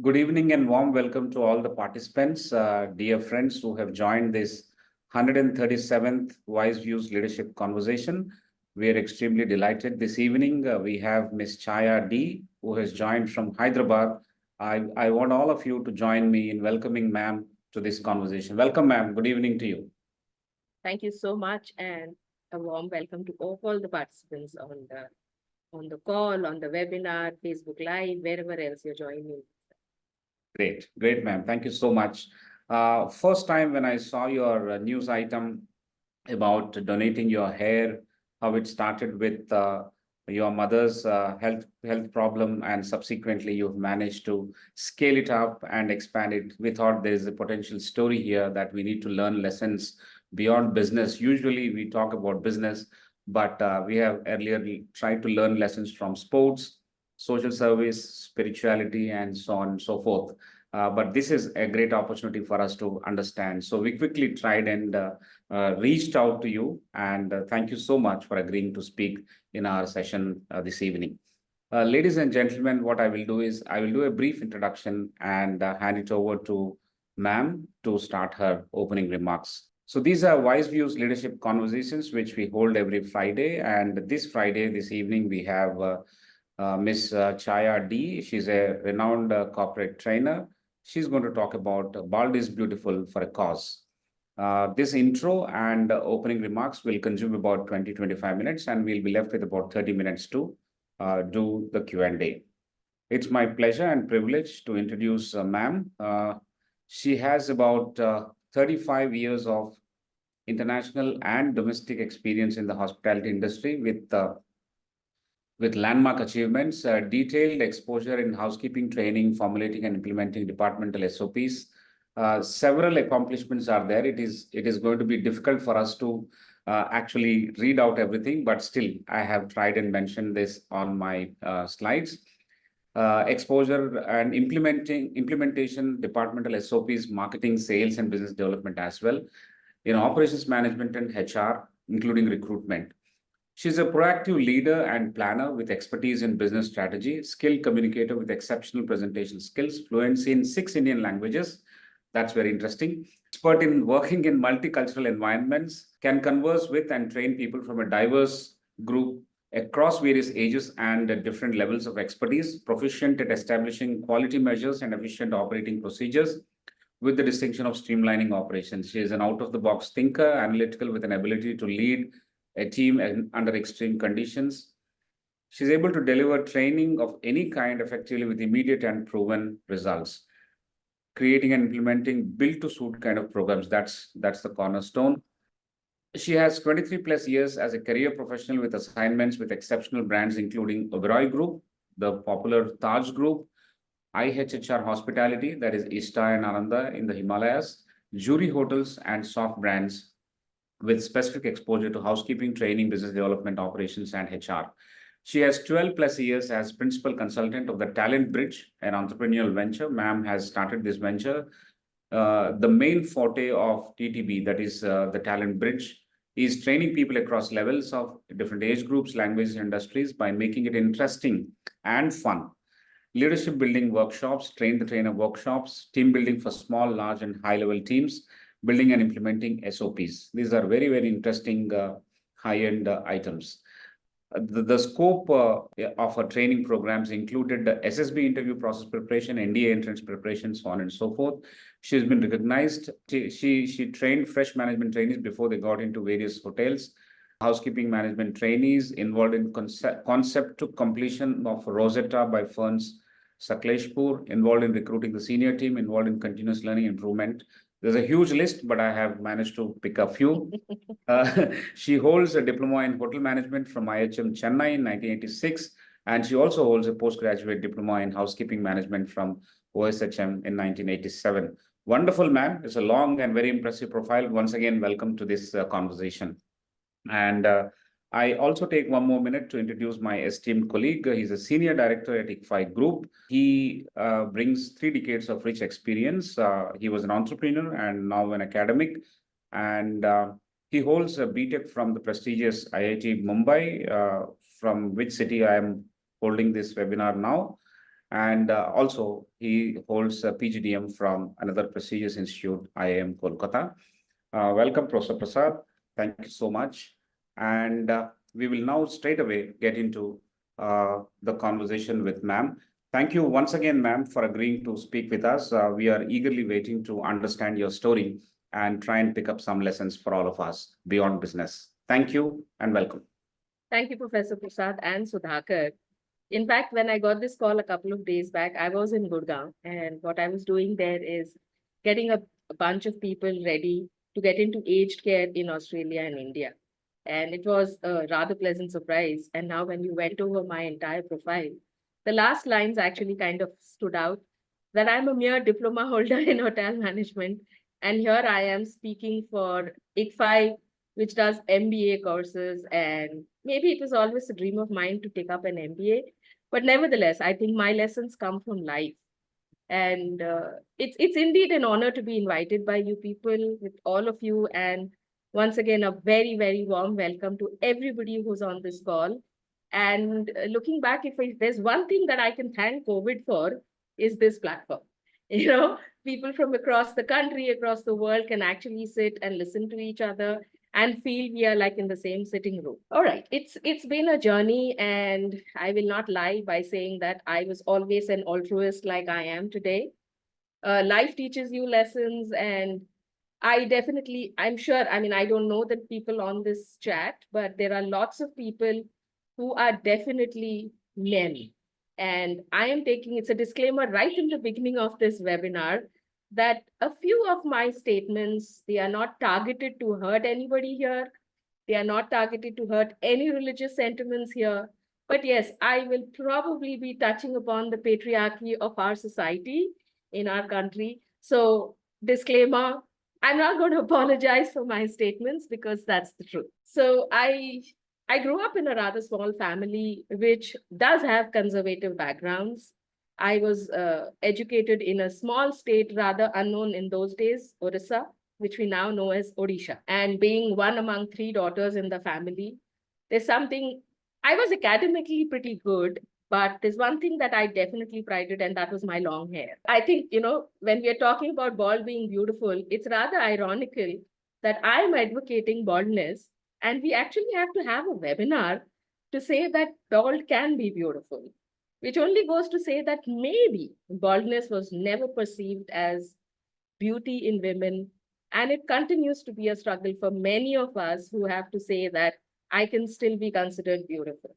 Good evening and warm welcome to all the participants, dear friends who have joined this 137th WiseViews Leadership Conversation. We are extremely delighted this evening. We have Ms. Chaya D, who has joined from Hyderabad. I want all of you to join me in welcoming ma'am to this conversation. Welcome, ma'am. Good evening to you. Thank you so much, and a warm welcome to all the participants on the call, on the webinar, Facebook Live, wherever else you're joining. Great, ma'am. Thank you so much. First time when I saw your news item about donating your hair, how it started with your mother's health problem, and subsequently you've managed to scale it up and expand it. We thought there is a potential story here that we need to learn lessons beyond business. Usually we talk about business, but we have earlier tried to learn lessons from sports, social service, spirituality, and so on and so forth. But this is a great opportunity for us to understand. So we quickly tried and reached out to you, and thank you so much for agreeing to speak in our session this evening. Ladies and gentlemen, what I will do is I will do a brief introduction and hand it over to ma'am to start her opening remarks. So these are WiseViews leadership conversations, which we hold every Friday. And this Friday, this evening, we have Ms. Chaya D. She's a renowned corporate trainer. She's going to talk about Bald is Beautiful for a Cause. This intro and opening remarks will consume about 20-25 minutes, and we'll be left with about 30 minutes to do the Q&A. It's my pleasure and privilege to introduce ma'am. She has about 35 years of international and domestic experience in the hospitality industry with landmark achievements, detailed exposure in housekeeping training, formulating and implementing departmental SOPs. Several accomplishments are there. It is going to be difficult for us to actually read out everything, but still I have tried and mentioned this on my slides. Exposure and implementation, departmental SOPs, marketing, sales, and business development as well. In operations management and HR, including recruitment. She's a proactive leader and planner with expertise in business strategy, skilled communicator with exceptional presentation skills, fluency in 6 Indian languages. That's very interesting. Expert in working in multicultural environments, can converse with and train people from a diverse group across various ages and different levels of expertise, proficient at establishing quality measures and efficient operating procedures, with the distinction of streamlining operations. She is an out-of-the-box thinker, analytical with an ability to lead a team under extreme conditions. She's able to deliver training of any kind effectively with immediate and proven results. Creating and implementing build-to-suit kind of programs, that's the cornerstone. She has 23 plus years as a career professional with assignments with exceptional brands, including Oberoi Group, the popular Taj Group, IHHR Hospitality, that is Ishta and Ananda in the Himalayas, Jury Hotels, and soft brands with specific exposure to housekeeping, training, business development, operations, and HR. She has 12 plus years as principal consultant of the Talent Bridge, an entrepreneurial venture. Ma'am has started this venture. The main forte of TTB, that is the Talent Bridge, is training people across levels of different age groups, languages, industries by making it interesting and fun. Leadership building workshops, train the trainer workshops, team building for small, large, and high-level teams, building and implementing SOPs. These are very, very interesting high-end items. The scope of our training programs included the SSB interview process preparation, NDA entrance preparation, so on and so forth. She's been recognized. She trained fresh management trainees before they got into various hotels. Housekeeping management trainees involved in concept to completion of Rosetta by Ferns Sakleshpur, involved in recruiting the senior team, involved in continuous learning improvement. There's a huge list, but I have managed to pick a few. She holds a diploma in hotel management from IHM Chennai in 1986, and she also holds a postgraduate diploma in housekeeping management from OSHM in 1987. Wonderful, ma'am. It's a long and very impressive profile. Once again, welcome to this conversation. And I also take one more minute to introduce my esteemed colleague. He's a senior director at ICFAI Group. He brings 3 decades of rich experience. He was an entrepreneur and now an academic. And he holds a BTech from the prestigious IIT Mumbai, from which city I am holding this webinar now. And also, he holds a PGDM from another prestigious institute, IIM Kolkata. Welcome, Professor Prasad. Thank you so much. And we will now straight away get into the conversation with ma'am. Thank you once again, ma'am, for agreeing to speak with us. We are eagerly waiting to understand your story and try and pick up some lessons for all of us beyond business. Thank you and welcome. Thank you, Professor Prasad and Sudhakar. In fact, when I got this call a couple of days back, I was in Gurgaon, and what I was doing there is getting a bunch of people ready to get into aged care in Australia and India. And it was a rather pleasant surprise. And now, when you went over my entire profile, the last lines actually kind of stood out, that I'm a mere diploma holder in hotel management. And here I am speaking for ICFAI, which does MBA courses. And maybe it was always a dream of mine to take up an MBA. But nevertheless, I think my lessons come from life. And it's indeed an honor to be invited by you people, with all of you. And once again, a very, very warm welcome to everybody who's on this call. And looking back, if there's one thing that I can thank COVID for, is this platform. You know, people from across the country, across the world can actually sit and listen to each other and feel we are like in the same sitting room. All right, it's been a journey, and I will not lie by saying that I was always an altruist like I am today. Life teaches you lessons, and I'm sure, I mean, I don't know the people on this chat, but there are lots of people who are definitely men. And I am taking, it's a disclaimer right in the beginning of this webinar, that a few of my statements, they are not targeted to hurt anybody here. They are not targeted to hurt any religious sentiments here. But yes, I will probably be touching upon the patriarchy of our society in our country. So, disclaimer, I'm not going to apologize for my statements because that's the truth. So, I grew up in a rather small family which does have conservative backgrounds. I was educated in a small state, rather unknown in those days, Orissa, which we now know as Odisha. And being one among three daughters in the family, there's something, I was academically pretty good, but there's one thing that I definitely prided, and that was my long hair. I think, you know, when we are talking about bald being beautiful, it's rather ironical that I'm advocating baldness, and we actually have to have a webinar to say that bald can be beautiful, which only goes to say that maybe baldness was never perceived as beauty in women. And it continues to be a struggle for many of us who have to say that I can still be considered beautiful.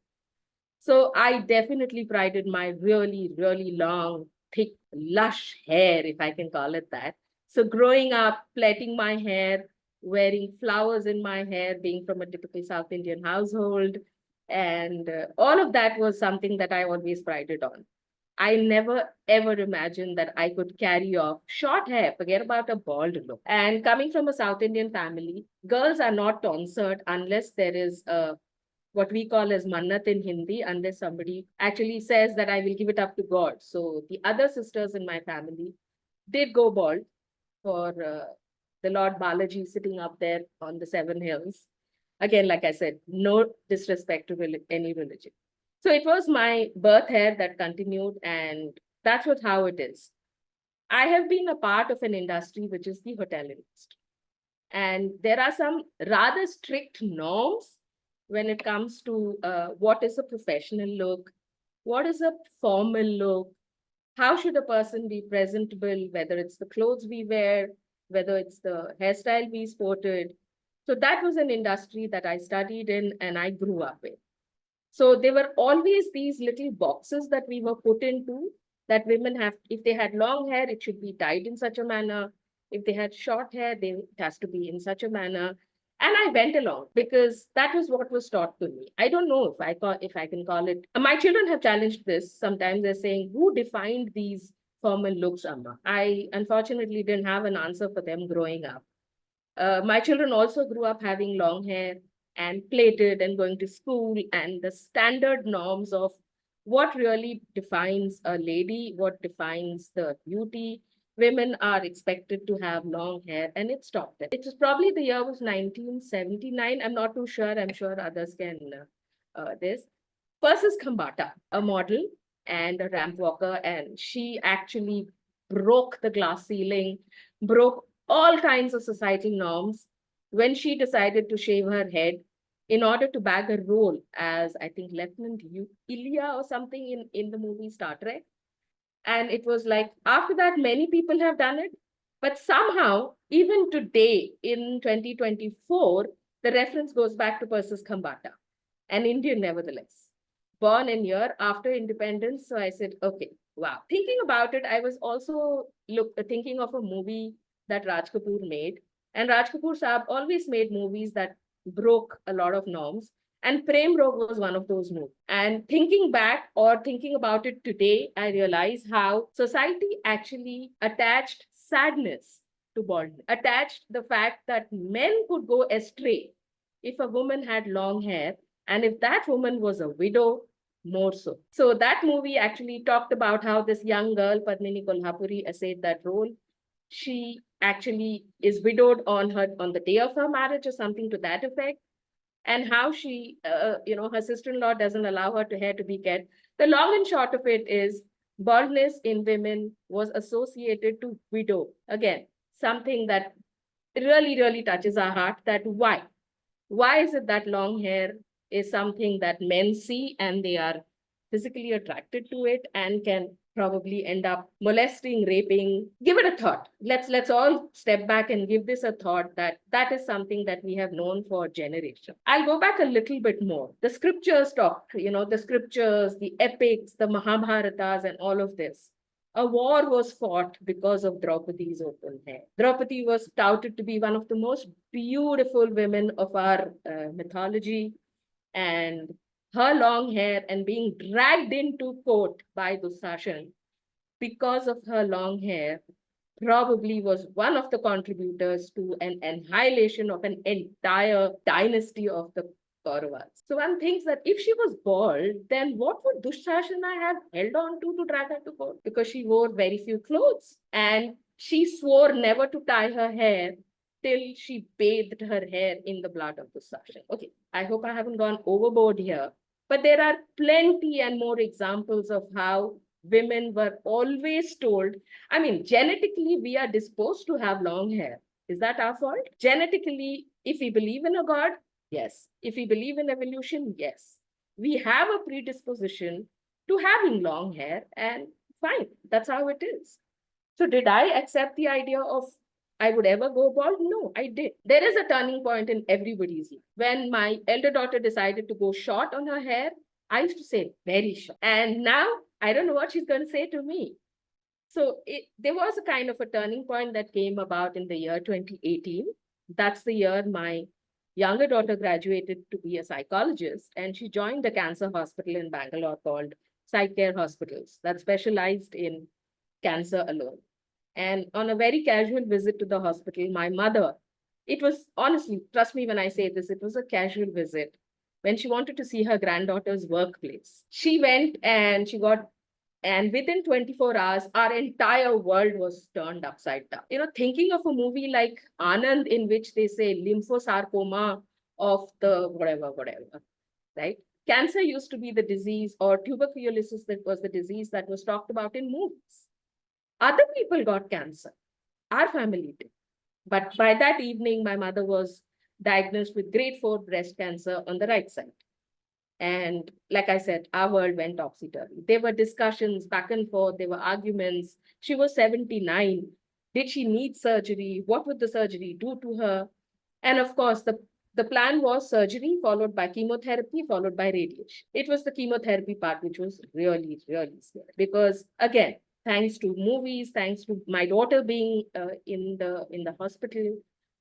So I definitely prided my really, really long, thick, lush hair, if I can call it that. So growing up, plaiting my hair, wearing flowers in my hair, being from a typical South Indian household, and all of that was something that I always prided on. I never ever imagined that I could carry off short hair, forget about a bald look. And coming from a South Indian family, girls are not tonsured unless there is a what we call as mannat in Hindi, unless somebody actually says that I will give it up to God. So the other sisters in my family did go bald for the Lord Balaji sitting up there on the seven hills. Again, like I said, no disrespect to any religion. So it was my birth hair that continued, and that's how it is. I have been a part of an industry which is the hotel industry. And there are some rather strict norms when it comes to what is a professional look, what is a formal look, how should a person be presentable, whether it's the clothes we wear, whether it's the hairstyle we sported. So that was an industry that I studied in and I grew up in. So there were always these little boxes that we were put into, that women have, if they had long hair, it should be tied in such a manner. If they had short hair, it has to be in such a manner. And I went along because that was what was taught to me. I don't know if I can call it. My children have challenged this. Sometimes they're saying, who defined these formal looks, Amma? I unfortunately didn't have an answer for them growing up. My children also grew up having long hair and plaited and going to school, and the standard norms of what really defines a lady, what defines the beauty. Women are expected to have long hair, and it stopped it. It was probably the year was 1979. I'm not too sure. I'm sure others can this. Persis Khambata, a model, and a ramp walker, and she actually broke the glass ceiling, broke all kinds of societal norms when she decided to shave her head in order to bag a role as, I think, Lieutenant Ilya or something in the movie Star Trek. And it was like, after that, many people have done it. But somehow, even today in 2024, the reference goes back to Persis Khambata, an Indian nevertheless, born a year after independence. So I said, okay, wow. Thinking about it, I was also thinking of a movie that Raj Kapoor made. And Raj Kapoor Saab always made movies that broke a lot of norms. And Prem Rog was one of those movies. And thinking back or thinking about it today, I realize how society actually attached sadness to baldness, attached the fact that men could go astray if a woman had long hair, and if that woman was a widow, more so. So that movie actually talked about how this young girl, Padmini Kolhapuri, essayed that role. She actually is widowed on the day of her marriage or something to that effect, and how she, her sister-in-law doesn't allow her hair to be kept. The long and short of it is baldness in women was associated to widow. Again, something that really, really touches our heart, that why? Why is it that long hair is something that men see and they are physically attracted to it and can probably end up molesting, raping? Give it a thought. Let's all step back and give this a thought, that is something that we have known for generations. I'll go back a little bit more. The scriptures talk, the scriptures, the epics, the Mahabharatas, and all of this. A war was fought because of Draupadi's open hair. Draupadi was touted to be one of the most beautiful women of our mythology, and her long hair and being dragged into court by Dusashan because of her long hair probably was one of the contributors to an annihilation of an entire dynasty of the Kauravas. So one thinks that if she was bald, then what would Dushasana have held on to drag her to court? Because she wore very few clothes, and she swore never to tie her hair till she bathed her hair in the blood of Dushasana. Okay, I hope I haven't gone overboard here, but there are plenty and more examples of how women were always told. I mean, genetically, we are disposed to have long hair. Is that our fault? Genetically, if we believe in a God, yes. If we believe in evolution, yes. We have a predisposition to having long hair, and fine, that's how it is. So did I accept the idea of I would ever go bald? No, I did. There is a turning point in everybody's life. When my elder daughter decided to go short on her hair, I used to say very short. And now I don't know what she's going to say to me. So there was a kind of a turning point that came about in the year 2018. That's the year my younger daughter graduated to be a psychologist, and she joined a cancer hospital in Bangalore called Site Care Hospitals that specialized in cancer alone. And on a very casual visit to the hospital, my mother, it was honestly, trust me when I say this, it was a casual visit when she wanted to see her granddaughter's workplace. She went and and within 24 hours, our entire world was turned upside down. Thinking of a movie like Anand, in which they say lymphosarcoma of the whatever, right? Cancer used to be the disease, or tuberculosis that was the disease that was talked about in movies. Other people got cancer. Our family did. But by that evening, my mother was diagnosed with grade 4 breast cancer on the right side. And like I said, our world went topsy-turvy. There were discussions back and forth. There were arguments. She was 79. Did she need surgery? What would the surgery do to her? And of course, the plan was surgery followed by chemotherapy, followed by radiation. It was the chemotherapy part which was really, really scary. Because again, thanks to movies, thanks to my daughter being in the hospital,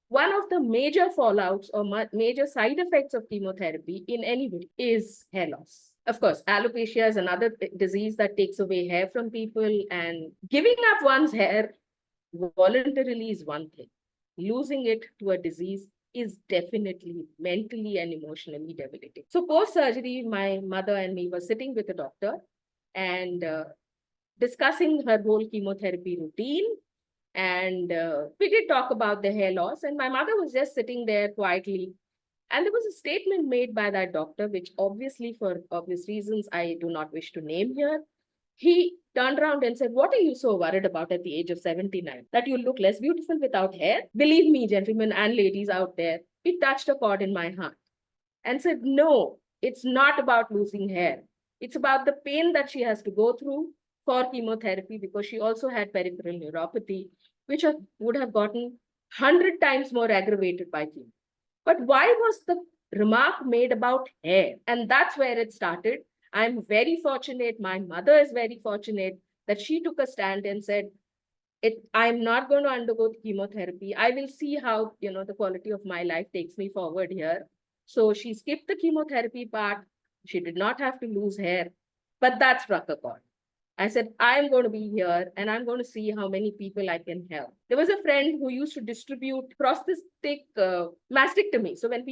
one of the major fallouts or major side effects of chemotherapy in anybody is hair loss. Of course, alopecia is another disease that takes away hair from people, and giving up one's hair voluntarily is one thing. Losing it to a disease is definitely mentally and emotionally debilitating. So post-surgery, my mother and me were sitting with the doctor and discussing her whole chemotherapy routine. And we did talk about the hair loss, and my mother was just sitting there quietly. And there was a statement made by that doctor, which obviously, for obvious reasons, I do not wish to name here. He turned around and said, "What are you so worried about at the age of 79? That you look less beautiful without hair?" Believe me, gentlemen and ladies out there, it touched a chord in my heart and said, "No, it's not about losing hair. It's about the pain that she has to go through for chemotherapy, because she also had peripheral neuropathy, which would have gotten 100 times more aggravated by chemo." But why was the remark made about hair? And that's where it started. I'm very fortunate. My mother is very fortunate that she took a stand and said, I'm not going to undergo chemotherapy. I will see how, the quality of my life takes me forward here. So she skipped the chemotherapy part. She did not have to lose hair, but that struck a chord. I said, I'm going to be here and I'm going to see how many people I can help. There was a friend who used to distribute prosthetic mastectomy. So when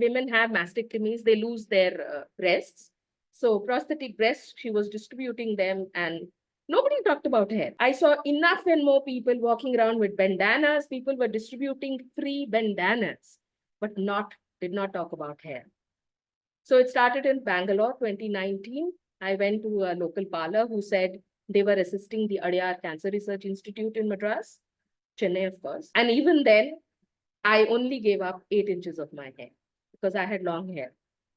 women have mastectomies, they lose their breasts. So prosthetic breasts, she was distributing them, and nobody talked about hair. I saw enough and more people walking around with bandanas. People were distributing free bandanas, but did not talk about hair. So it started in Bangalore, 2019. I went to a local parlor who said they were assisting the Adyar Cancer Research Institute in Madras, Chennai, of course. And even then, I only gave up 8 inches of my hair because I had long hair.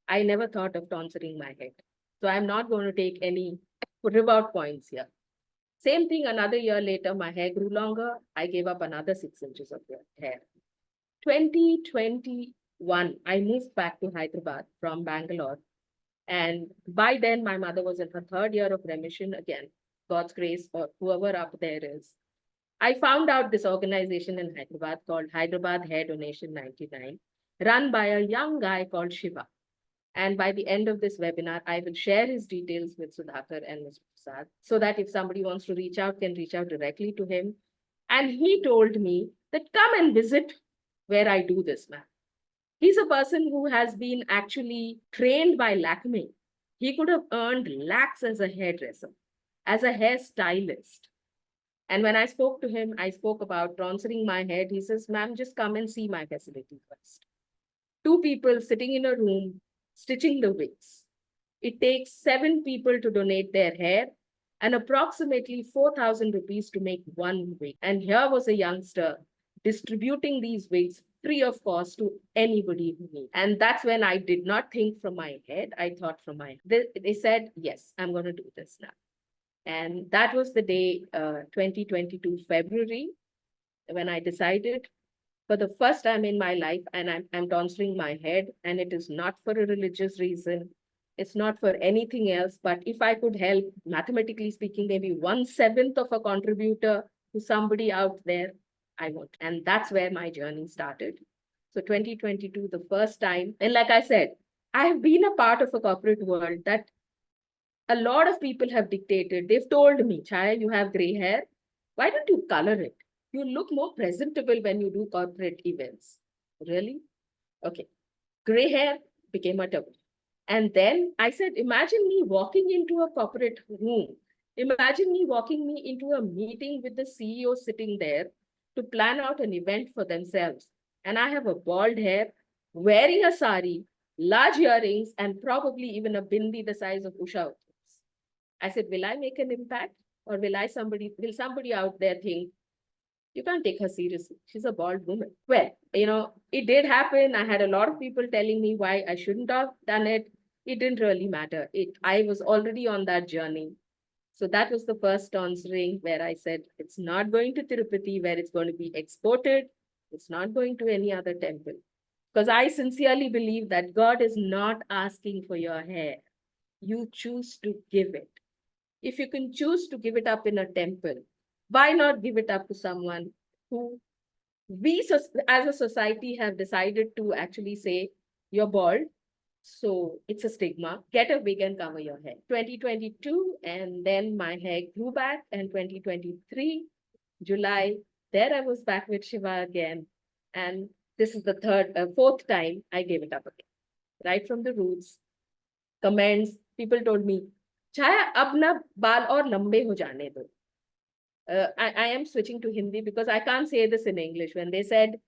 I never thought of tonsuring my head. So I'm not going to take any reward points here. Same thing, another year later, my hair grew longer. I gave up another 6 inches of hair. 2021, I moved back to Hyderabad from Bangalore. And by then, my mother was in her 3rd year of remission. Again, God's grace, or whoever up there is. I found out this organization in Hyderabad called Hyderabad Hair Donation 99, run by a young guy called Shiva. And by the end of this webinar, I will share his details with Sudhakar and Mr. Prasad, so that if somebody wants to reach out, can reach out directly to him. And he told me that come and visit where I do this, man. He's a person who has been actually trained by Lakme. He could have earned lakhs as a hairdresser, as a hairstylist. And when I spoke to him, I spoke about tonsuring my head. He says, "Ma'am, just come and see my facility first." 2 people sitting in a room, stitching the wigs. It takes 7 people to donate their hair and approximately 4,000 rupees to make 1 wig. And here was a youngster distributing these wigs free of cost to anybody who needs. And that's when I did not think from my head, I thought from my head. They said, yes, I'm going to do this now. And that was the day, 2022 February, when I decided for the first time in my life, and I'm tonsuring my head, and it is not for a religious reason. It's not for anything else, but if I could help, mathematically speaking, maybe 1/7 of a contributor to somebody out there, I would. And that's where my journey started. So 2022, the first time, and like I said, I have been a part of a corporate world that a lot of people have dictated. They've told me, "Chaya, you have gray hair. Why don't you color it? You look more presentable when you do corporate events." Really? Okay. Gray hair became a taboo. And then I said, imagine me walking into a corporate room. Imagine me walking into a meeting with the CEO sitting there to plan out an event for themselves. And I have a bald hair, wearing a sari, large earrings, and probably even a bindi the size of Usha. I said, will I make an impact? Or will somebody out there think, you can't take her seriously, she's a bald woman? Well, it did happen. I had a lot of people telling me why I shouldn't have done it. It didn't really matter. I was already on that journey. So that was the first tonsuring where I said, it's not going to Tirupati, where it's going to be exported. It's not going to any other temple. Because I sincerely believe that God is not asking for your hair. You choose to give it. If you can choose to give it up in a temple, why not give it up to someone who we as a society have decided to actually say, you're bald, so it's a stigma. Get a wig and cover your hair. 2022, and then my hair grew back, and 2023, July, there I was back with Shiva again. And this is the 4th time I gave it up again. Right from the roots, comments, people told me, "Chaya, ab na baal aur lambe ho jane do." I am switching to Hindi because I can't say this in English. When they said,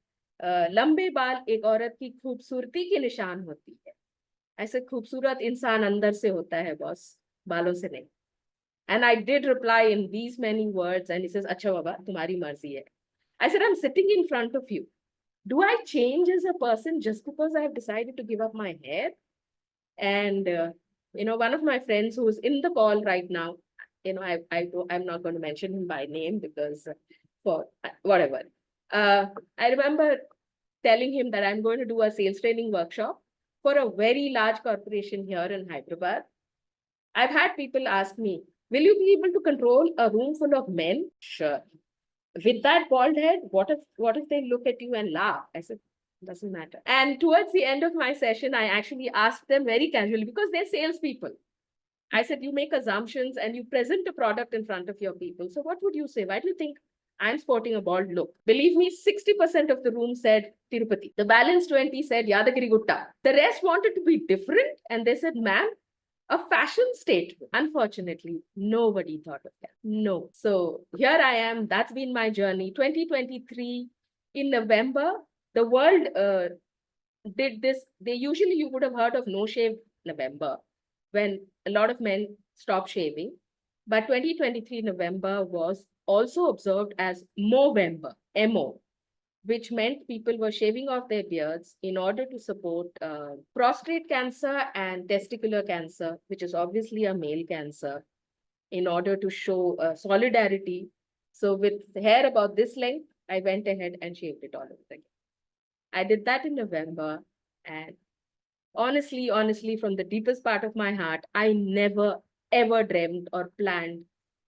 "lambe baal ek औरत की खूबसूरती की निशान होती है." I said, खूबसूरत इंसान अंदर से होता है, बॉस, बालों से नहीं. And I did reply in these many words, and he says, Acha baba, tumhari marzi hai. I said, I'm sitting in front of you. Do I change as a person just because I have decided to give up my hair? And one of my friends who's in the call right now, I'm not going to mention him by name because for whatever. I remember telling him that I'm going to do a sales training workshop for a very large corporation here in Hyderabad. I've had people ask me, will you be able to control a room full of men? Sure. With that bald head, what if they look at you and laugh? I said, doesn't matter. And towards the end of my session, I actually asked them very casually because they're salespeople. I said, you make assumptions and you present a product in front of your people. So what would you say? Why do you think I'm sporting a bald look? Believe me, 60% of the room said Tirupati. The balance 20 said Yadagiri Gutta. The rest wanted to be different. And they said, ma'am, a fashion statement. Unfortunately, nobody thought of that. No. So here I am. That's been my journey. 2023 in November, the world did this. You would have heard of No Shave November when a lot of men stopped shaving. But 2023 November was also observed as Movember, MO, which meant people were shaving off their beards in order to support prostate cancer and testicular cancer, which is obviously a male cancer, in order to show solidarity. So with hair about this length, I went ahead and shaved it all over again. I did that in November. And honestly, from the deepest part of my heart, I never, ever dreamt or planned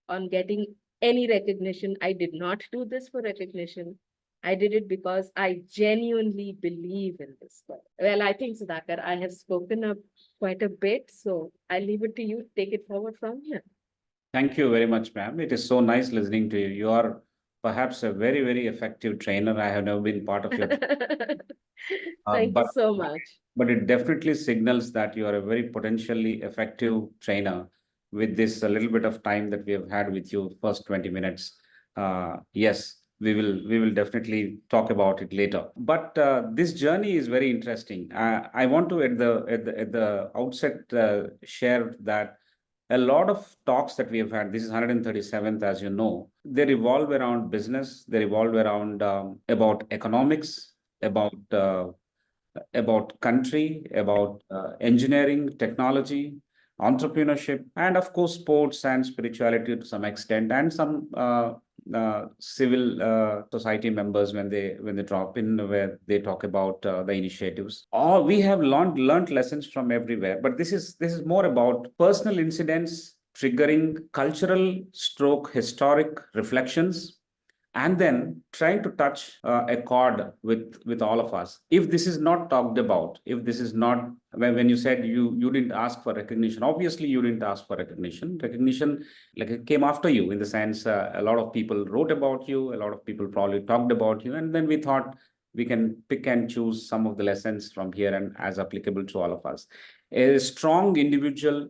on getting any recognition. I did not do this for recognition. I did it because I genuinely believe in this work. Well, I think, Sudhakar, I have spoken up quite a bit, so I'll leave it to you to take it forward from here. Thank you very much, ma'am. It is so nice listening to you. You are perhaps a very, very effective trainer. I have never been part of your Thank you but so much. but it definitely signals that you are a very potentially effective trainer with this a little bit of time that we have had with you, first 20 minutes. Yes, we will definitely talk about it later. But this journey is very interesting. I want to at the outset share that a lot of talks that we have had, this is 137th, as you know, they revolve around business, they revolve around about economics, about country, about engineering, technology, entrepreneurship, and of course, sports and spirituality to some extent, and some civil society members when they drop in where they talk about the initiatives. All we have learned lessons from everywhere, but this is more about personal incidents triggering cultural stroke historic reflections and then trying to touch a chord with all of us. If this is not talked about, if this is not, when you said you didn't ask for recognition, obviously you didn't ask for recognition like it came after you, in the sense a lot of people wrote about you, a lot of people probably talked about you, and then we thought we can pick and choose some of the lessons from here and as applicable to all of us. A strong individual,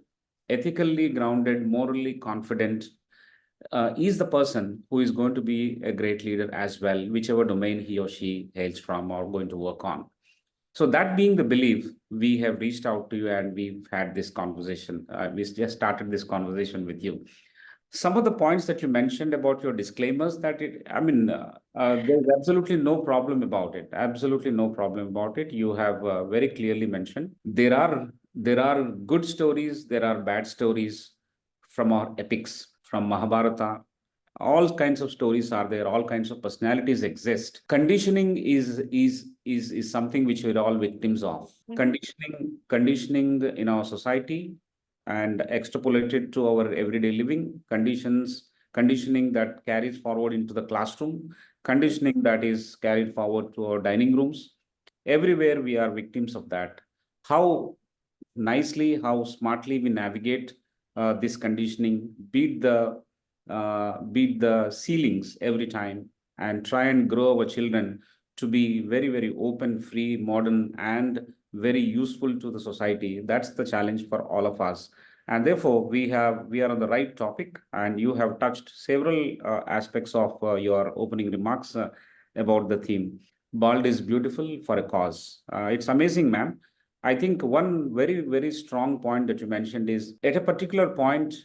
ethically grounded, morally confident, is the person who is going to be a great leader as well, whichever domain he or she hails from or going to work on. So that being the belief, we have reached out to you and we've had this conversation. We just started this conversation with you. Some of the points that you mentioned about your disclaimers, there's absolutely no problem about it. Absolutely no problem about it. You have very clearly mentioned there are good stories, there are bad stories from our epics, from Mahabharata. All kinds of stories are there, all kinds of personalities exist. Conditioning is something which we're all victims of. Conditioning in our society and extrapolated to our everyday living conditioning that carries forward into the classroom, conditioning that is carried forward to our dining rooms. Everywhere we are victims of that. How nicely, how smartly we navigate this conditioning, beat the ceilings every time, and try and grow our children to be very, very open, free, modern, and very useful to the society. That's the challenge for all of us. And therefore, we are on the right topic, and you have touched several aspects of your opening remarks about the theme. Bald is beautiful for a cause. It's amazing, ma'am. I think one very, very strong point that you mentioned is at a particular point,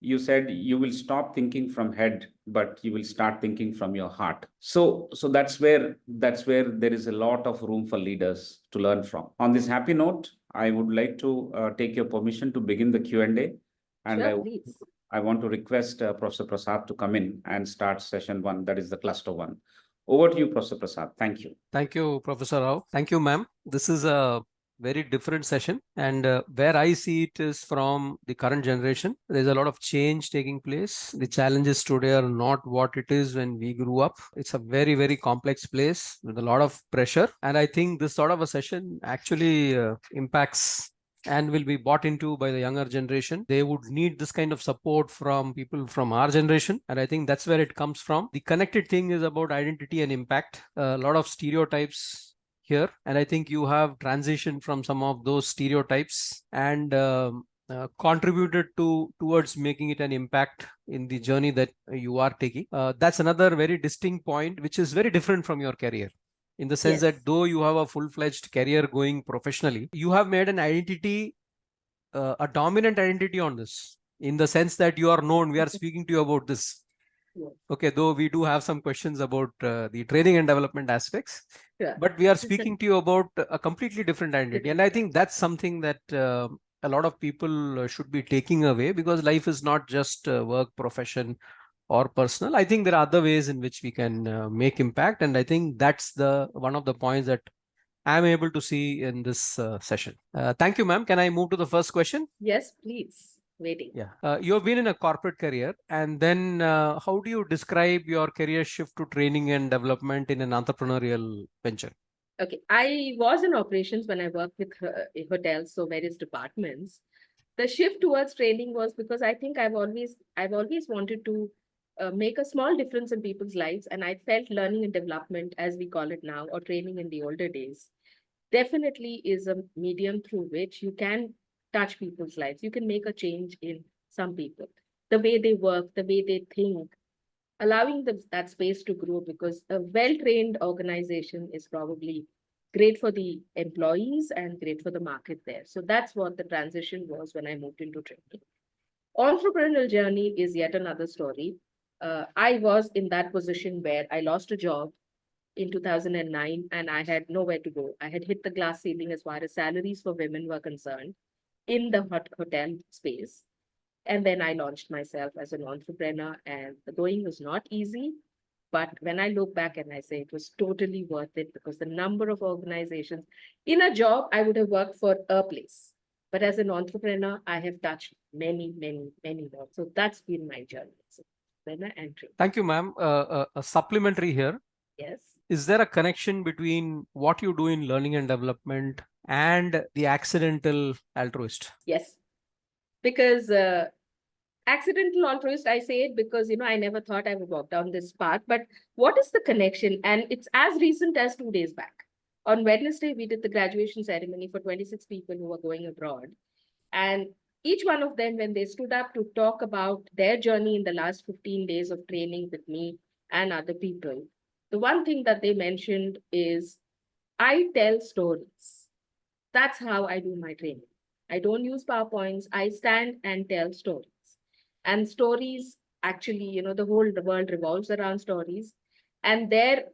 you said you will stop thinking from head, but you will start thinking from your heart. So that's where there is a lot of room for leaders to learn from. On this happy note, I would like to take your permission to begin the Q&A. And Sure, please. I want to request Professor Prasad to come in and start session 1, that is the cluster 1. Over to you, Professor Prasad. Thank you. Thank you, Professor Rao. Thank you, ma'am. This is a very different session, and where I see it is from the current generation. There's a lot of change taking place. The challenges today are not what it is when we grew up. It's a very, very complex place with a lot of pressure. And I think this sort of a session actually impacts and will be bought into by the younger generation. They would need this kind of support from people from our generation. And I think that's where it comes from. The connected thing is about identity and impact. A lot of stereotypes here. And I think you have transitioned from some of those stereotypes and contributed towards making it an impact in the journey that you are taking. That's another very distinct point, which is very different from your career. In the sense that though you have a full-fledged career going professionally, you have made an identity, a dominant identity on this, in the sense that you are known, we are speaking to you about this. Okay, though we do have some questions about the training and development aspects, but we are speaking to you about a completely different identity. And I think that's something that a lot of people should be taking away, because life is not just work, profession, or personal. I think there are other ways in which we can make impact. And I think that's one of the points that I'm able to see in this session. Thank you, ma'am. Can I move to the first question? Yes, please. Waiting. Yeah. You have been in a corporate career, and then how do you describe your career shift to training and development in an entrepreneurial venture? Okay, I was in operations when I worked with hotels, so various departments. The shift towards training was because I think I've always wanted to make a small difference in people's lives. And I felt learning and development, as we call it now, or training in the older days, definitely is a medium through which you can touch people's lives. You can make a change in some people, the way they work, the way they think, allowing that space to grow, because a well-trained organization is probably great for the employees and great for the market there. So that's what the transition was when I moved into training. Entrepreneurial journey is yet another story. I was in that position where I lost a job in 2009 and I had nowhere to go. I had hit the glass ceiling as far as salaries for women were concerned in the hotel space. And then I launched myself as an entrepreneur, and the going was not easy. But when I look back and I say it was totally worth it, because the number of organizations in a job, I would have worked for a place. But as an entrepreneur, I have touched many, many, many more. So that's been my journey. So, thank you, ma'am. A supplementary here. Yes. Is there a connection between what you do in learning and development and the accidental altruist? Yes. Because accidental altruist, I say it because, I never thought I would walk down this path. But what is the connection? And it's as recent as 2 days back. On Wednesday, we did the graduation ceremony for 26 people who were going abroad. And each one of them, when they stood up to talk about their journey in the last 15 days of training with me and other people, the one thing that they mentioned is, I tell stories. That's how I do my training. I don't use PowerPoints. I stand and tell stories. And stories, actually, the world revolves around stories. And whether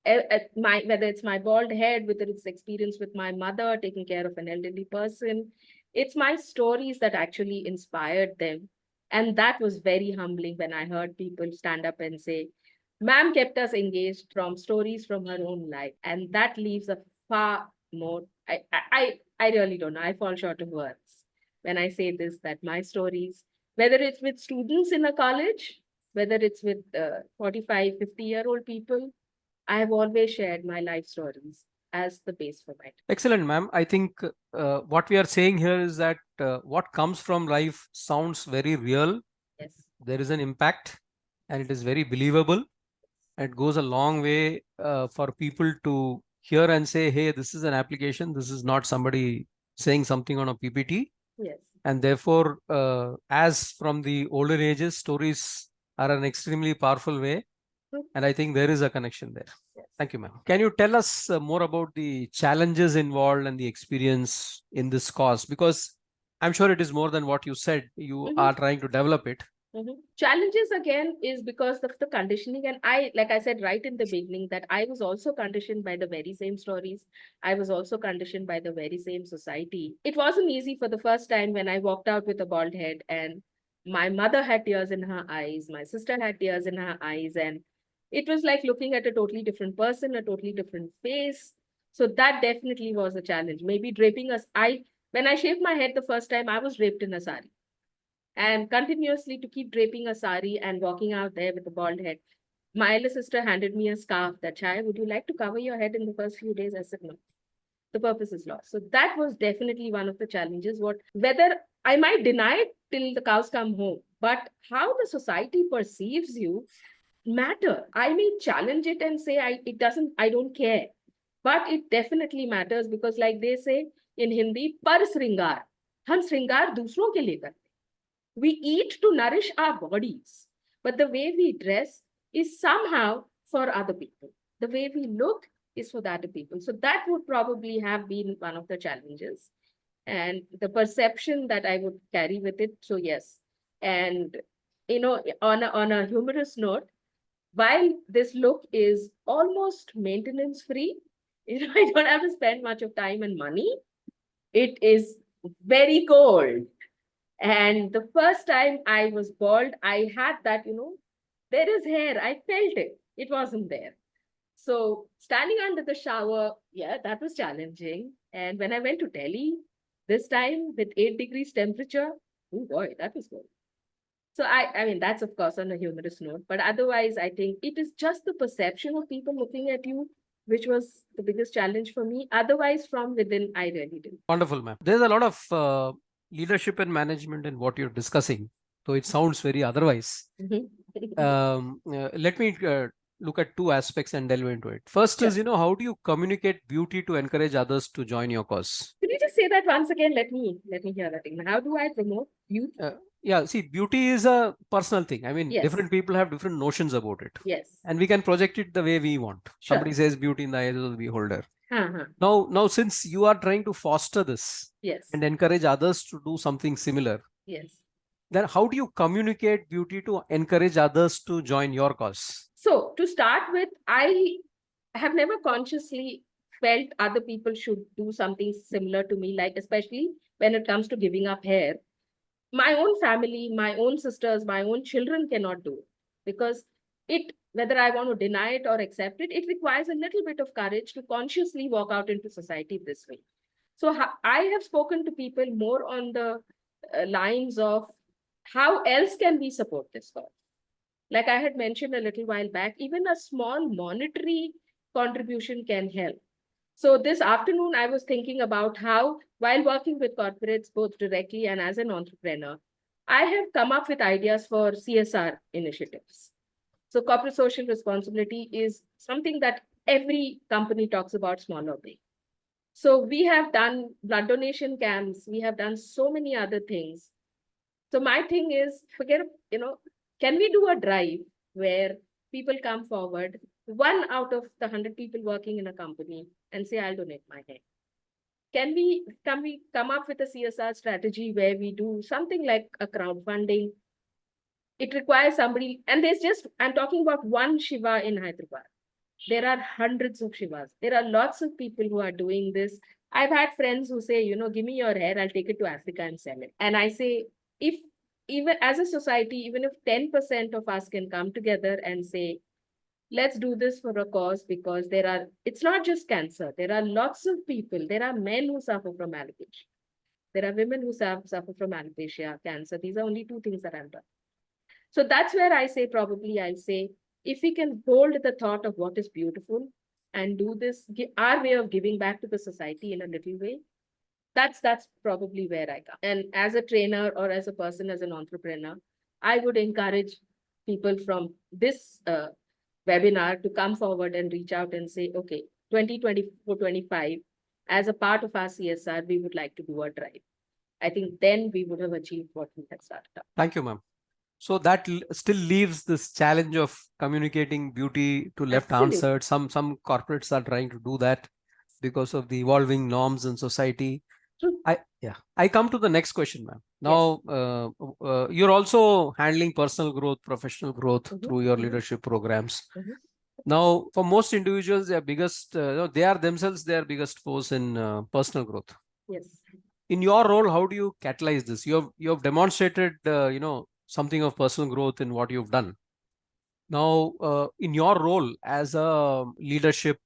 it's my bald head, whether it's experience with my mother, taking care of an elderly person, it's my stories that actually inspired them. And that was very humbling when I heard people stand up and say, ma'am kept us engaged from stories from her own life. And that leaves a far more, I really don't know. I fall short of words when I say this, that my stories, whether it's with students in a college, whether it's with 45, 50-year-old people, I have always shared my life stories as the base for my talk. Excellent, ma'am. I think what we are saying here is that what comes from life sounds very real. Yes. There is an impact and it is very believable. It goes a long way for people to hear and say, hey, this is an application. This is not somebody saying something on a PPT. Yes. And therefore, as from the older ages, stories are an extremely powerful way. And I think there is a connection there. Yes. Thank you, ma'am. Can you tell us more about the challenges involved and the experience in this cause? Because I'm sure it is more than what you said. You are trying to develop it. Challenges again is because of the conditioning. And like I said right in the beginning, that I was also conditioned by the very same stories. I was also conditioned by the very same society. It wasn't easy for the first time when I walked out with a bald head, and my mother had tears in her eyes. My sister had tears in her eyes. And it was like looking at a totally different person, a totally different face. So that definitely was a challenge. Maybe draping us. When I shaved my head the first time, I was draped in a sari. And continuously to keep draping a sari and walking out there with a bald head. My elder sister handed me a scarf that, Chaya, would you like to cover your head in the first few days? I said, no, the purpose is lost. So that was definitely one of the challenges. Whether I might deny it till the cows come home, but how the society perceives you matter. I may challenge it and say, I don't care. But it definitely matters because like they say in Hindi, par sringar, hum sringar dusron ke liye karte. We eat to nourish our bodies, but the way we dress is somehow for other people. The way we look is for the other people. So that would probably have been one of the challenges and the perception that I would carry with it. So yes. And, on a humorous note, while this look is almost maintenance free, I don't have to spend much of time and money. It is very cold. And the first time I was bald, I had that, there is hair. I felt it. It wasn't there. So standing under the shower, yeah, that was challenging. And when I went to Delhi, this time with 8 degrees temperature, oh boy, that was good. So I mean, that's of course on a humorous note, but otherwise, I think it is just the perception of people looking at you, which was the biggest challenge for me. Otherwise, from within, I really did. Wonderful, ma'am. There's a lot of leadership and management in what you're discussing, so it sounds very otherwise. Let me look at two aspects and delve into it. First is, how do you communicate beauty to encourage others to join your cause? Could you just say that once again? Let me hear that thing. How do I promote beauty? Yeah, see, beauty is a personal thing. I mean, Yes. different people have different notions about it. Yes. And we can project it the way we want. Sure. Somebody says beauty in the eyes of the beholder. Uh-huh. Now, since you are trying to foster this, yes, and encourage others to do something similar, yes, then how do you communicate beauty to encourage others to join your cause? So to start with, I have never consciously felt other people should do something similar to me, like especially when it comes to giving up hair. My own family, my own sisters, my own children cannot do it because whether I want to deny it or accept it, it requires a little bit of courage to consciously walk out into society this way. So I have spoken to people more on the lines of how else can we support this cause? Like I had mentioned a little while back, even a small monetary contribution can help. So this afternoon, I was thinking about how, while working with corporates, both directly and as an entrepreneur, I have come up with ideas for CSR initiatives. So corporate social responsibility is something that every company talks about, small or big. So we have done blood donation camps. We have done so many other things. So my thing is, can we do a drive where people come forward, 1 out of the 100 people working in a company, and say, I'll donate my hair? Can we come up with a CSR strategy where we do something like a crowdfunding? It requires somebody, and I'm talking about one Shiva in Hyderabad. There are hundreds of Shivas. There are lots of people who are doing this. I've had friends who say, give me your hair, I'll take it to Africa and sell it. And I say, if even as a society, even if 10% of us can come together and say, let's do this for a cause, because it's not just cancer. There are lots of people. There are men who suffer from alopecia. There are women who suffer from alopecia, cancer. These are only 2 things that I've done. So that's where I'll say, if we can hold the thought of what is beautiful and do this, our way of giving back to the society in a little way, that's probably where I come. And as a trainer or as a person, as an entrepreneur, I would encourage people from this webinar to come forward and reach out and say, okay, 2024-25, as a part of our CSR, we would like to do a drive. I think then we would have achieved what we had started up. Thank you, ma'am. So that still leaves this challenge of communicating beauty to left answered. Some corporates are trying to do that because of the evolving norms in society. I come to the next question, ma'am. Now, you're also handling personal growth, professional growth through your leadership programs. Now, for most individuals, their biggest, they are themselves their biggest force in personal growth. Yes. In your role, how do you catalyze this? You have demonstrated, something of personal growth in what you've done. Now, in your role as a leadership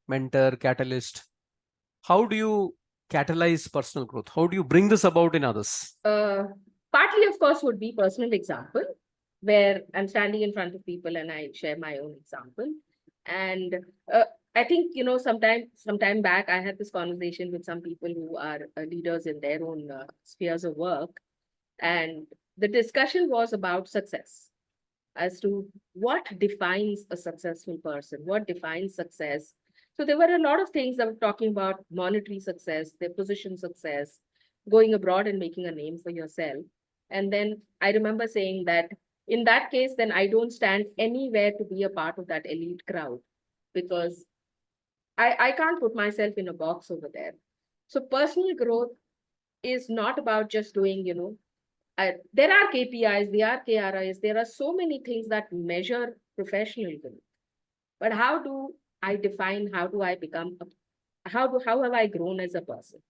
mentor, catalyst, how do you catalyze personal growth? How do you bring this about in others? Partly, of course, would be personal example, where I'm standing in front of people and I share my own example. And I think, sometime back, I had this conversation with some people who are leaders in their own spheres of work. And the discussion was about success, as to what defines a successful person, what defines success. So there were a lot of things that were talking about monetary success, their position success, going abroad and making a name for yourself. And then I remember saying that in that case, then I don't stand anywhere to be a part of that elite crowd, because I can't put myself in a box over there. So personal growth is not about just doing, there are KPIs, there are KRIs, there are so many things that measure professional growth. But how do I define, how do I become, how have I grown as a person?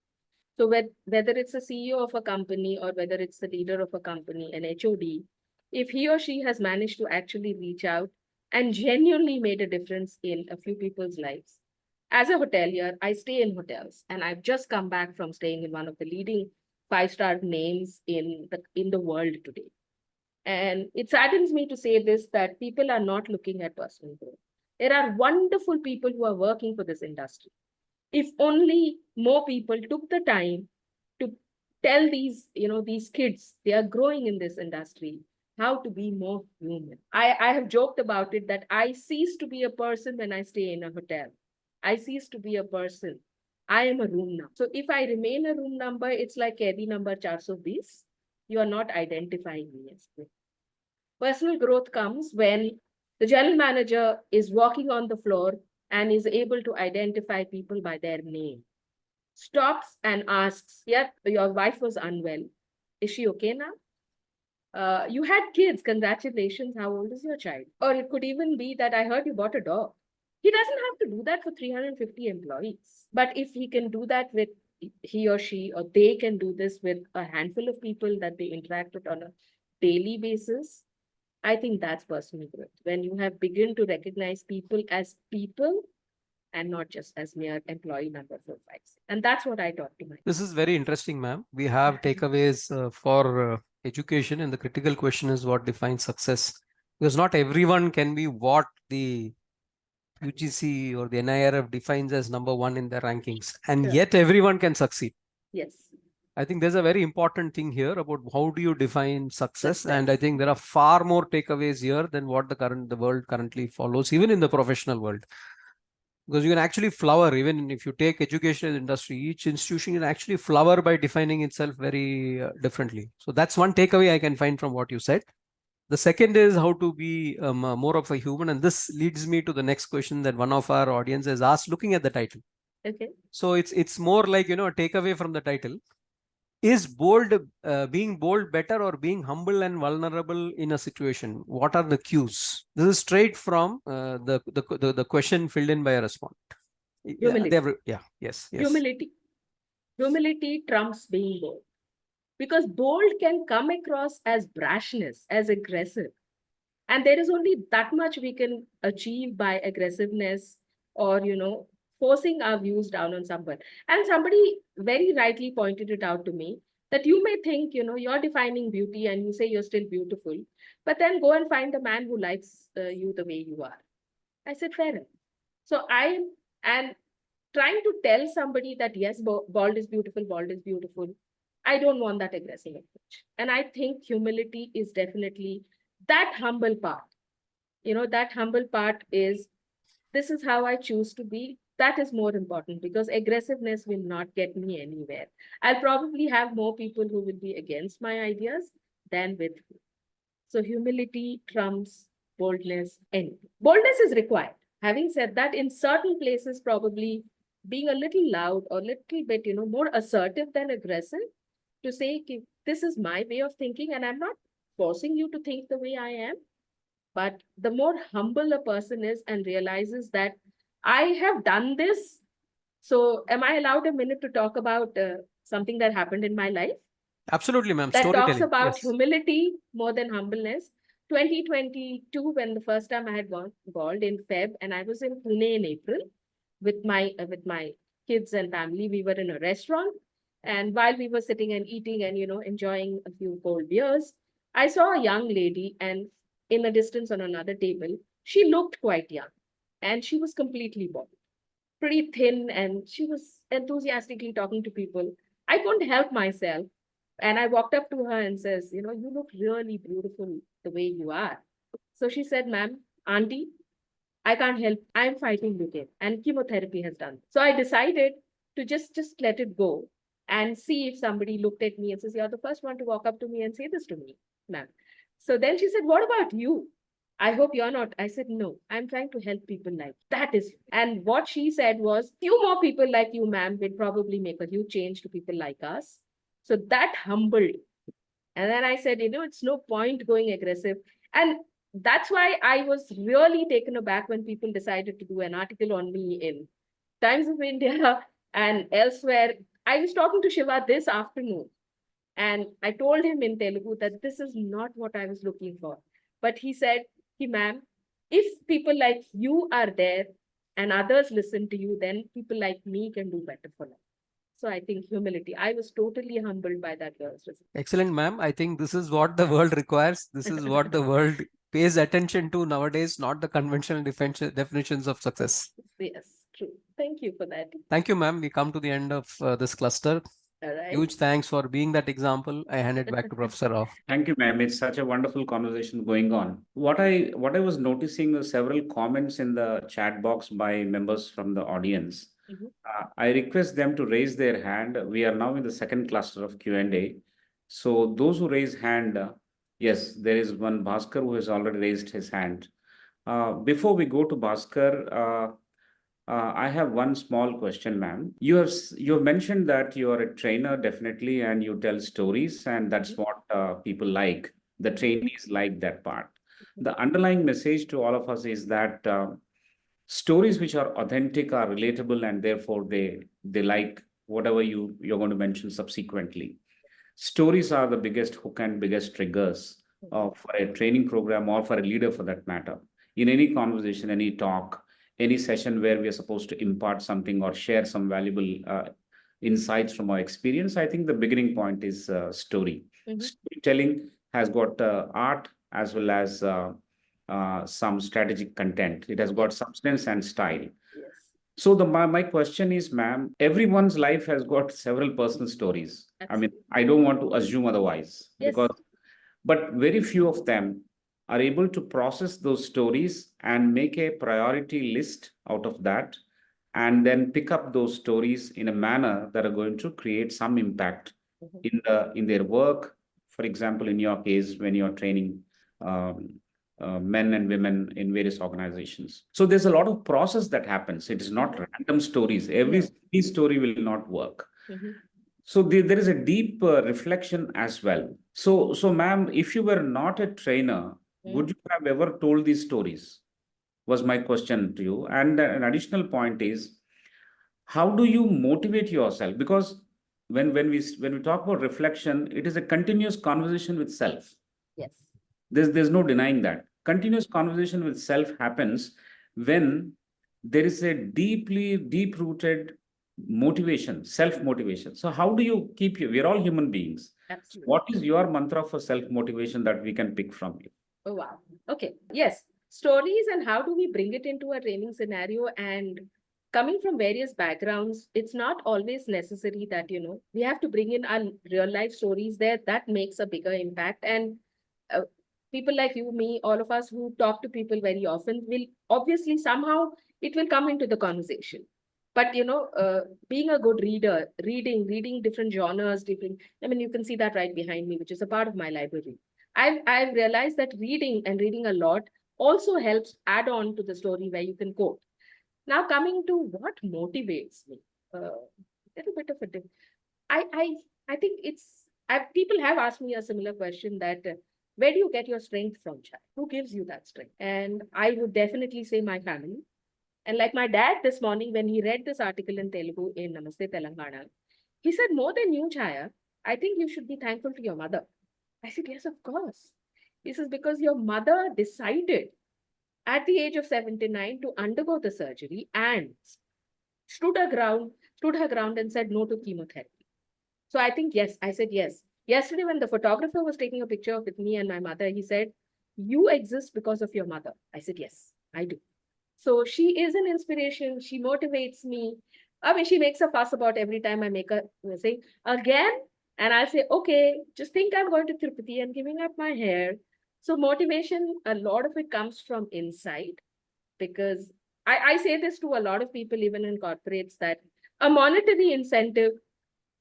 So whether it's a CEO of a company or whether it's the leader of a company, an HOD, if he or she has managed to actually reach out and genuinely made a difference in a few people's lives. As a hotelier, I stay in hotels, and I've just come back from staying in one of the leading 5-star names in the world today. And it saddens me to say this, that people are not looking at personal growth. There are wonderful people who are working for this industry. If only more people took the time to tell these kids, they are growing in this industry, how to be more human. I have joked about it that I cease to be a person when I stay in a hotel. I cease to be a person. I am a room number. So if I remain a room number, it's like Kedi number 420. You are not identifying me as me. Personal growth comes when the general manager is walking on the floor and is able to identify people by their name. Stops and asks, yeah, your wife was unwell. Is she okay now? You had kids, congratulations. How old is your child? Or it could even be that I heard you bought a dog. He doesn't have to do that for 350 employees. But if he can do that with he or she, or they can do this with a handful of people that they interact with on a daily basis, I think that's personal growth. When you have begun to recognize people as people and not just as mere employee number 456. And that's what I taught to my. This is very interesting, ma'am. We have takeaways for education, and the critical question is what defines success. Because not everyone can be what the UGC or the NIRF defines as number one in their rankings, and yet everyone can succeed. Yes. I think there's a very important thing here about how do you define success, and I think there are far more takeaways here than what the world currently follows, even in the professional world. Because you can actually flower, even if you take education industry, each institution can actually flower by defining itself very differently. So that's one takeaway I can find from what you said. The second is how to be more of a human. And this leads me to the next question that one of our audience has asked, looking at the title. Okay. So it's more like, a takeaway from the title. Is being bold better, or being humble and vulnerable in a situation? What are the cues? This is straight from the question filled in by a respondent. Humility. Yes. Humility trumps being bold. Because bold can come across as brashness, as aggressive. And there is only that much we can achieve by aggressiveness or, forcing our views down on someone. And somebody very rightly pointed it out to me that you may think, you're defining beauty and you say you're still beautiful, but then go and find a man who likes you the way you are. I said, fair enough. So and trying to tell somebody that, yes, bald is beautiful, I don't want that aggressive approach. And I think humility is definitely that humble part. That humble part is, this is how I choose to be. That is more important, because aggressiveness will not get me anywhere. I'll probably have more people who will be against my ideas than with me. So humility trumps boldness. Boldness is required. Having said that, in certain places, probably being a little loud or little bit, more assertive than aggressive to say, "Ki, this is my way of thinking and I'm not forcing you to think the way I am." But the more humble a person is and realizes that I have done this. So am I allowed a minute to talk about something that happened in my life? Absolutely, ma'am. That talks Storytelling. about Yes. humility more than humbleness. 2022, when the first time I had balled in Feb, and I was in Pune in April with my kids and family. We were in a restaurant, and while we were sitting and eating and enjoying a few cold beers, I saw a young lady, and in the distance on another table, she looked quite young, and she was completely bald, pretty thin, and she was enthusiastically talking to people. I couldn't help myself. And I walked up to her and says, you look really beautiful the way you are. So she said, "Ma'am, auntie, I can't help. I'm fighting leukemia and chemotherapy has done." So I decided to just let it go and see if somebody looked at me and says, "You're the first one to walk up to me and say this to me, ma'am." So then she said, "What about you? I hope you're not." I said, "No, I'm trying to help people like that is." And what she said was, "Few more people like you, ma'am, will probably make a huge change to people like us." So that humbled. And then I said, it's no point going aggressive. And that's why I was really taken aback when people decided to do an article on me in Times of India and elsewhere. I was talking to Shiva this afternoon, and I told him in Telugu that this is not what I was looking for. But he said, "Ma'am, if people like you are there and others listen to you, then people like me can do better for life." So I think humility. I was totally humbled by that girl's response. Excellent, ma'am. I think this is what the world requires. This is what the world pays attention to nowadays, not the conventional definitions of success. Yes, true. Thank you for that. Thank you, ma'am. We come to the end of this cluster. All right. Huge thanks for being that example. I hand it back to Professor Rao. Thank you, ma'am. It's such a wonderful conversation going on. What I was noticing was several comments in the chat box by members from the audience. I request them to raise their hand. We are now in the second cluster of Q&A. So those who raise hand, yes, there is one Bhaskar who has already raised his hand. Before we go to Bhaskar, I have one small question, ma'am. You have mentioned that you are a trainer, definitely, and you tell stories, and that's what people like. The trainees like that part. The underlying message to all of us is that stories which are authentic are relatable, and therefore they like whatever you're going to mention subsequently. Stories are the biggest hook and biggest triggers for a training program or for a leader for that matter. In any conversation, any talk, any session where we are supposed to impart something or share some valuable insights from our experience, I think the beginning point is story. Storytelling has got art as well as some strategic content. It has got substance and style. So my question is, ma'am, everyone's life has got several personal stories. I mean, I don't want to assume otherwise, but very few of them are able to process those stories and make a priority list out of that, and then pick up those stories in a manner that are going to create some impact in their work. For example, in your case, when you're training men and women in various organizations. So there's a lot of process that happens. It is not random stories. Every story will not work. So there is a deep reflection as well. So ma'am, if you were not a trainer, would you have ever told these stories? Was my question to you. And an additional point is, how do you motivate yourself? Because when we talk about reflection, it is a continuous conversation with self. Yes. There's no denying that. Continuous conversation with self happens when there is a deep-rooted motivation, self-motivation. So how do you keep you? We're all human beings. Absolutely. What is your mantra for self-motivation that we can pick from you? Oh, wow. Okay. Yes. Stories, and how do we bring it into a training scenario? And coming from various backgrounds, it's not always necessary that, we have to bring in our real life stories there. That makes a bigger impact. And people like you, me, all of us who talk to people very often will obviously somehow it will come into the conversation. But, being a good reader, reading different genres, you can see that right behind me, which is a part of my library. I've realized that reading a lot also helps add on to the story where you can quote. Now coming to what motivates me, little bit of a I I I think people have asked me a similar question that where do you get your strength from, Chai? Who gives you that strength? And I would definitely say my family. And like my dad this morning, when he read this article in Telugu in Namaste Telangana, he said, more than you, Chaya, I think you should be thankful to your mother. I said, yes, of course. This is because your mother decided at the age of 79 to undergo the surgery and stood her ground, stood her ground and said no to chemotherapy. So I think, yes, I said yes. Yesterday, when the photographer was taking a picture with me and my mother, he said, you exist because of your mother. I said, yes, I do. So she is an inspiration. She motivates me. I mean, she makes a fuss about every time I make a say again. And I'll say, okay, just think I'm going to Tirupati and giving up my hair. So motivation, a lot of it comes from inside because I say this to a lot of people, even in corporates, that a monetary incentive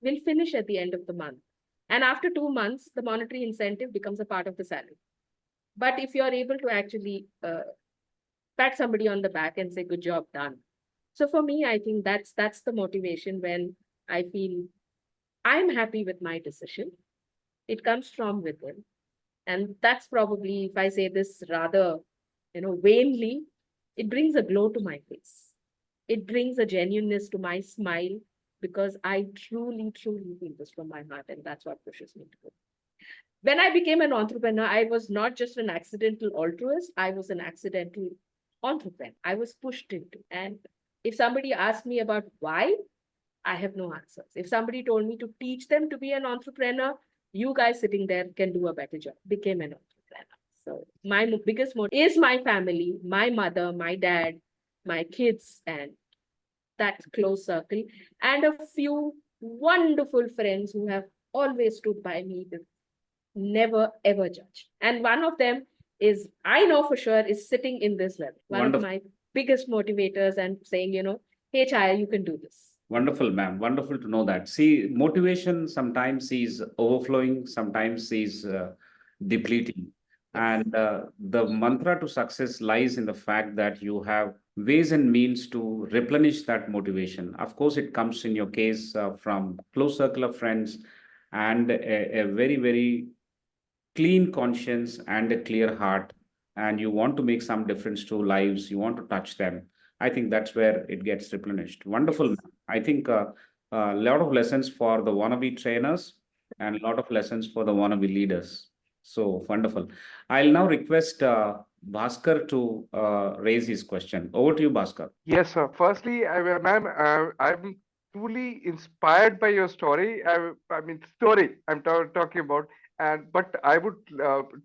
will finish at the end of the month. And after 2 months, the monetary incentive becomes a part of the salary. But if you're able to actually pat somebody on the back and say, good job done. So for me, I think that's the motivation when I feel I'm happy with my decision. It comes from within. And that's probably, if I say this rather, vainly, it brings a glow to my face. It brings a genuineness to my smile because I truly, truly feel this from my heart. And that's what pushes me to go. When I became an entrepreneur, I was not just an accidental altruist, I was an accidental entrepreneur. I was pushed into. And if somebody asked me about why, I have no answers. If somebody told me to teach them to be an entrepreneur, you guys sitting there can do a better job. Became an entrepreneur. So my biggest motive is my family, my mother, my dad, my kids, and that close circle, and a few wonderful friends who have always stood by me with never ever judge. And one of them is, I know for sure, is sitting in this level. One of Wonderful. my biggest motivators and saying, hey, Chaya, you can do this. Wonderful, ma'am. Wonderful to know that. See, motivation sometimes is overflowing, sometimes is depleting. Yes. And the mantra to success lies in the fact that you have ways and means to replenish that motivation. Of course, it comes in your case from close circle of friends and a very, very clean conscience and a clear heart, and you want to make some difference to lives, you want to touch them. I think that's where it gets replenished. Wonderful. Yes. I think a lot of lessons for the wannabe trainers and a lot of lessons for the wannabe leaders. So wonderful. I'll now request Bhaskar to raise his question. Over to you, Bhaskar. Yes, sir. Firstly, ma'am, I'm truly inspired by your story. I mean, story I'm talking about, and but I would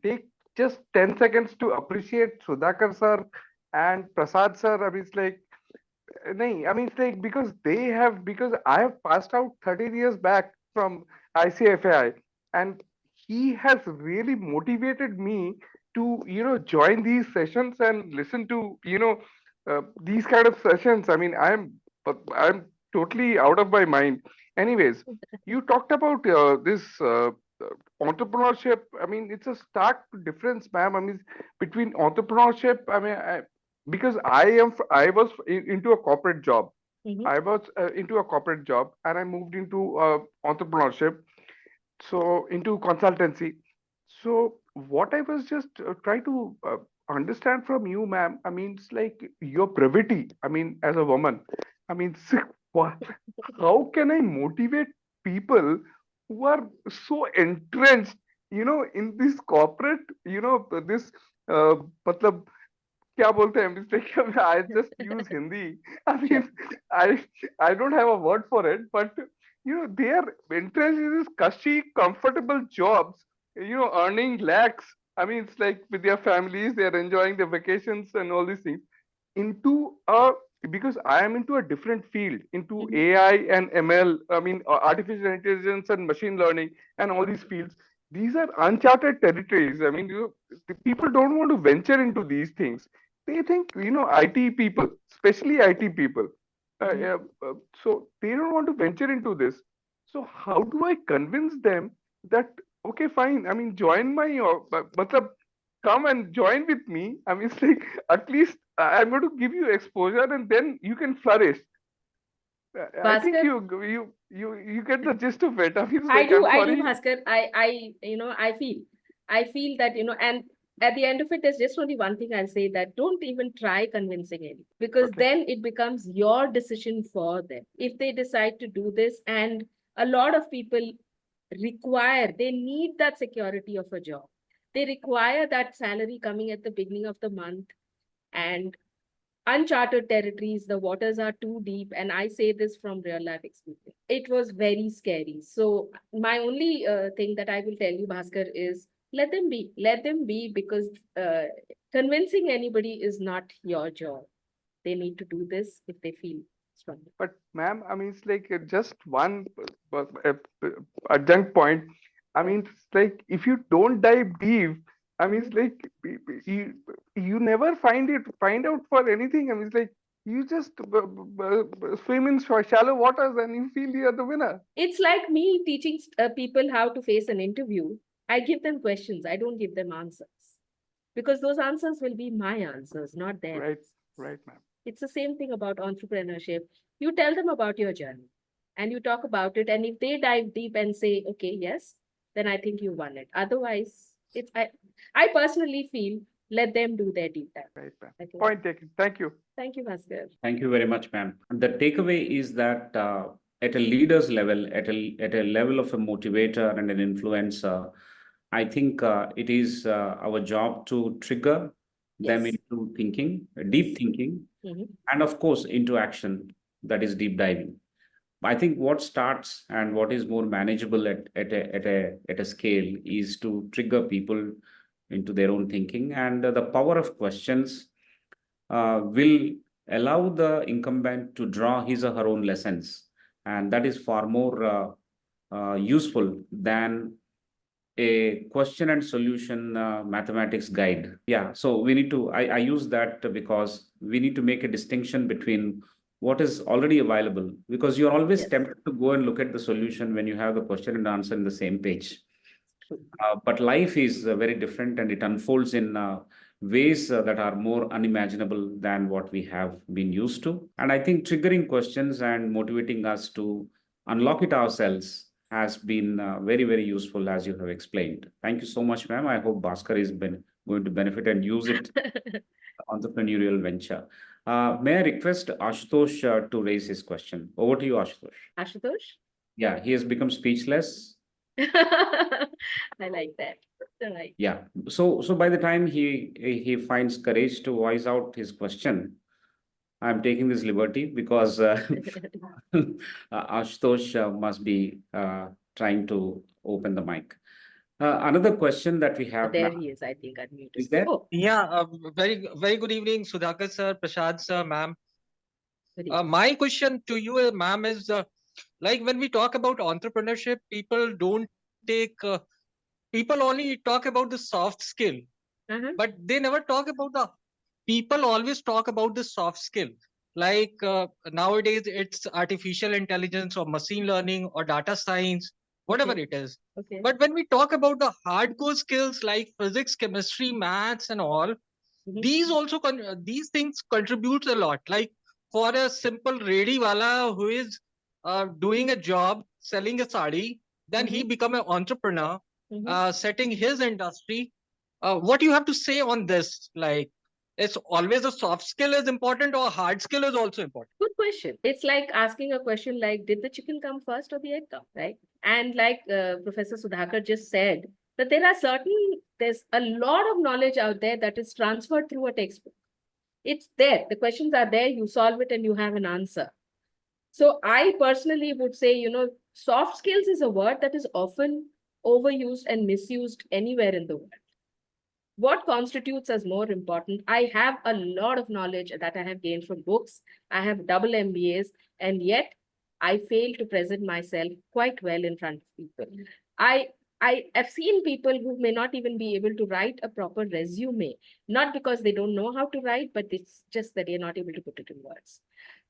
take just 10 seconds to appreciate Sudhakar sir and Prasad sir. I mean, it's like, nahin, I mean, it's like because I have passed out 13 years back from ICFAI, and he has really motivated me to, join these sessions and listen to, these kind of sessions. I mean, I'm totally out of my mind. Anyways, you talked about this entrepreneurship. I mean, it's a stark difference, ma'am. I mean, between entrepreneurship. I mean, because I was into a corporate job. Mhm. I was into a corporate job, and I moved into entrepreneurship, so into consultancy. So what I was just trying to understand from you, ma'am, I mean, it's like your brevity. I mean, as a woman, I mean, how can I motivate people who are so entrenched, in this corporate, this, matlab, क्या बोलते हैं mistake I just use Hindi. I Sure. mean, I don't have a word for it, but they are entrenched in these cushy, comfortable jobs, earning lakhs. I mean, it's like with their families, they are enjoying their vacations and all these things. Into a Because I am into a different field, into Mhm. AI and ML. I mean, artificial intelligence and machine learning and all these fields. These are uncharted territories. I mean, the people don't want to venture into these things. They think, IT people, especially IT people. Mhm. Yeah, so they don't want to venture into this. So how do I convince them that, okay, fine, I mean, join my matlab, come and join with me. I mean, it's like at least I'm going to give you exposure, and then you can flourish. I think Bhaskar, you get the gist of it. I mean, it's I like, do, I'm I do, sorry. Bhaskar. I feel that, and at the end of it, there's just only one thing I'll say, that don't even try convincing anyone, because Okay. then it becomes your decision for them. If they decide to do this, and a lot of people they need that security of a job. They require that salary coming at the beginning of the month, and uncharted territories, the waters are too deep. And I say this from real life experience. It was very scary. So my only thing that I will tell you, Bhaskar, is let them be, because convincing anybody is not your job. They need to do this if they feel strong. But ma'am, I mean, it's like just one adjunct point. I mean, it's like if you don't dive deep, I mean, it's like you never find out for anything. I mean, it's like you just swim in shallow waters and you feel you are the winner. It's like me teaching people how to face an interview. I give them questions. I don't give them answers, because those answers will be my answers, not theirs. Right, right, ma'am. It's the same thing about entrepreneurship. You tell them about your journey and you talk about it. And if they dive deep and say, okay, yes, then I think you won it. Otherwise, I personally feel, let them do their deep dive. Right, ma'am. Okay. Point taken. Thank you. Thank you, Bhaskar. Thank you very much, ma'am. The takeaway is that at a leader's level, at a level of a motivator and an influencer, I think it is our job to trigger them Yes. into thinking, deep thinking, and of course into action, that is deep diving. I think what starts and what is more manageable at a scale is to trigger people into their own thinking, and the power of questions will allow the incumbent to draw his or her own lessons, and that is far more useful than a question and solution mathematics guide. Yeah, so we need to, I use that because we need to make a distinction between what is already available, because you're always Yes. tempted to go and look at the solution when you have the question and answer in the same page. But life is very different, and it unfolds in ways that are more unimaginable than what we have been used to. And I think triggering questions and motivating us to unlock it ourselves has been very, very useful, as you have explained. Thank you so much, ma'am. I hope Bhaskar is going to benefit and use it entrepreneurial venture. May I request Ashutosh to raise his question? Over to you, Ashutosh. Ashutosh? Yeah, he has become speechless. I like that. All right. Yeah. So by the time he finds courage to voice out his question, I'm taking this liberty because Ashutosh must be trying to open the mic. Another question that we have There now he is, I think, unmuted. is there. Oh, Yeah, very good evening, Sudhakar sir, Prasad sir, ma'am. good evening. My question to you, ma'am, is like when we talk about entrepreneurship, people don't take, people only talk about the soft skill, but they never talk about the, people always talk about the soft skill. Like nowadays, it's artificial intelligence or machine learning or data science, whatever Okay. it is. Okay. But when we talk about the hardcore skills like physics, chemistry, maths, and all, these also these things contributes a lot. Like for a simple ready wala who is doing a job selling a sari, then he become an entrepreneur, setting his industry. What you have to say on this? Like, it's always a soft skill is important or hard skill is also important? Good question. It's like asking a question like, did the chicken come first or the egg come, right? And like Professor Sudhakar just said, that there's a lot of knowledge out there that is transferred through a textbook. It's there. The questions are there, you solve it and you have an answer. So I personally would say, soft skills is a word that is often overused and misused anywhere in the world. What constitutes as more important? I have a lot of knowledge that I have gained from books. I have double MBAs, and yet I fail to present myself quite well in front of people. I have seen people who may not even be able to write a proper resume, not because they don't know how to write, but it's just that they're not able to put it in words.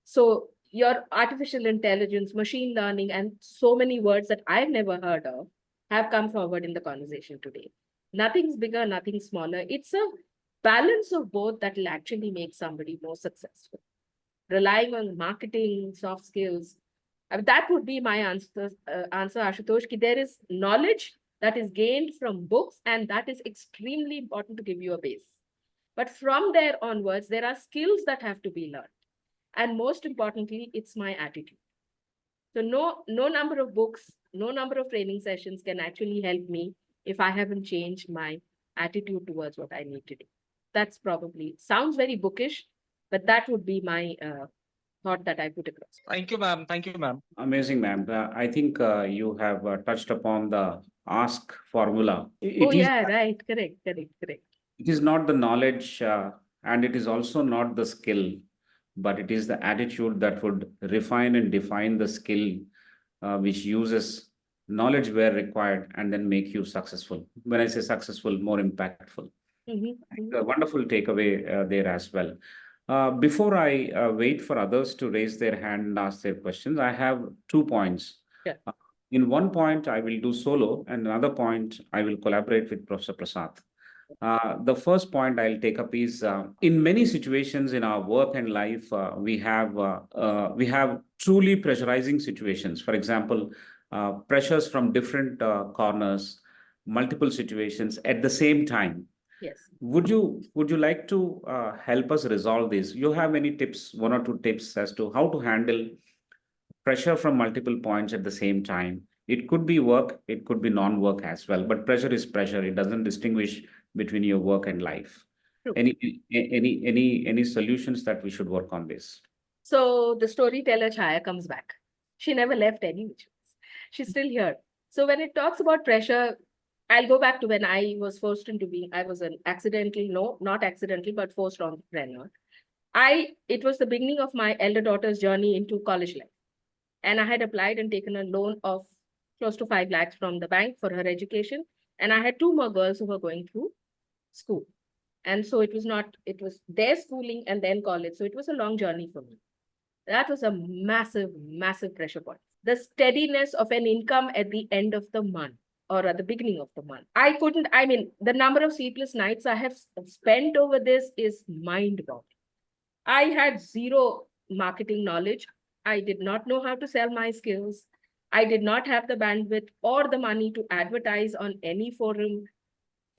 So your artificial intelligence, machine learning, and so many words that I've never heard of have come forward in the conversation today. Nothing's bigger, nothing smaller. It's a balance of both that will actually make somebody more successful. Relying on marketing, soft skills. That would be my answer, Ashutosh, ki there is knowledge that is gained from books, and that is extremely important to give you a base. But from there onwards, there are skills that have to be learned. And most importantly, it's my attitude. So no number of books, no number of training sessions can actually help me if I haven't changed my attitude towards what I need to do. That's probably, sounds very bookish, but that would be my thought that I put across. Thank you, ma'am. Thank you, ma'am. Amazing, ma'am. I think you have touched upon the ask formula. Oh, yeah, right. Correct. It is not the knowledge, and it is also not the skill, but it is the attitude that would refine and define the skill, which uses knowledge where required and then make you successful. When I say successful, more impactful. A wonderful takeaway there as well. Before I wait for others to raise their hand and ask their questions, I have 2 points. Yeah. In one point, I will do solo, and another point, I will collaborate with Professor Prasad. The first point I'll take up is in many situations in our work and life, we have truly pressurizing situations. For example, pressures from different corners, multiple situations at the same time. Yes. Would you like to help us resolve this? You have any tips, 1 or 2 tips as to how to handle pressure from multiple points at the same time? It could be work, it could be non-work as well, but pressure is pressure. It doesn't distinguish between your work and life. True. Any solutions that we should work on this? So the storyteller Chaya comes back. She never left any which ways. She's still here. So when it talks about pressure, I'll go back to when I was forced into being, I was an accidentally, no, not accidentally, but forced entrepreneur. It was the beginning of my elder daughter's journey into college life. And I had applied and taken a loan of close to 5 lakhs from the bank for her education. And I had 2 more girls who were going through school. And so it was their schooling and then college. So it was a long journey for me. That was a massive, massive pressure point. The steadiness of an income at the end of the month or at the beginning of the month. The number of sleepless nights I have spent over this is mind-boggling. I had zero marketing knowledge. I did not know how to sell my skills. I did not have the bandwidth or the money to advertise on any forum.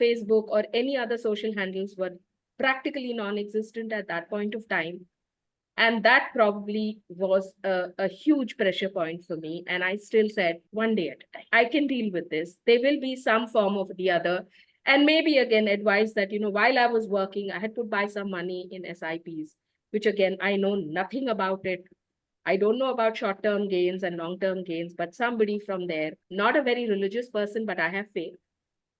Facebook or any other social handles were practically non-existent at that point of time. And that probably was a huge pressure point for me. And I still said, one day at a time, I can deal with this. There will be some form of the other. And maybe again, advice that, while I was working, I had to buy some money in SIPs, which again, I know nothing about it. I don't know about short-term gains and long-term gains, but somebody from there, not a very religious person, but I have faith.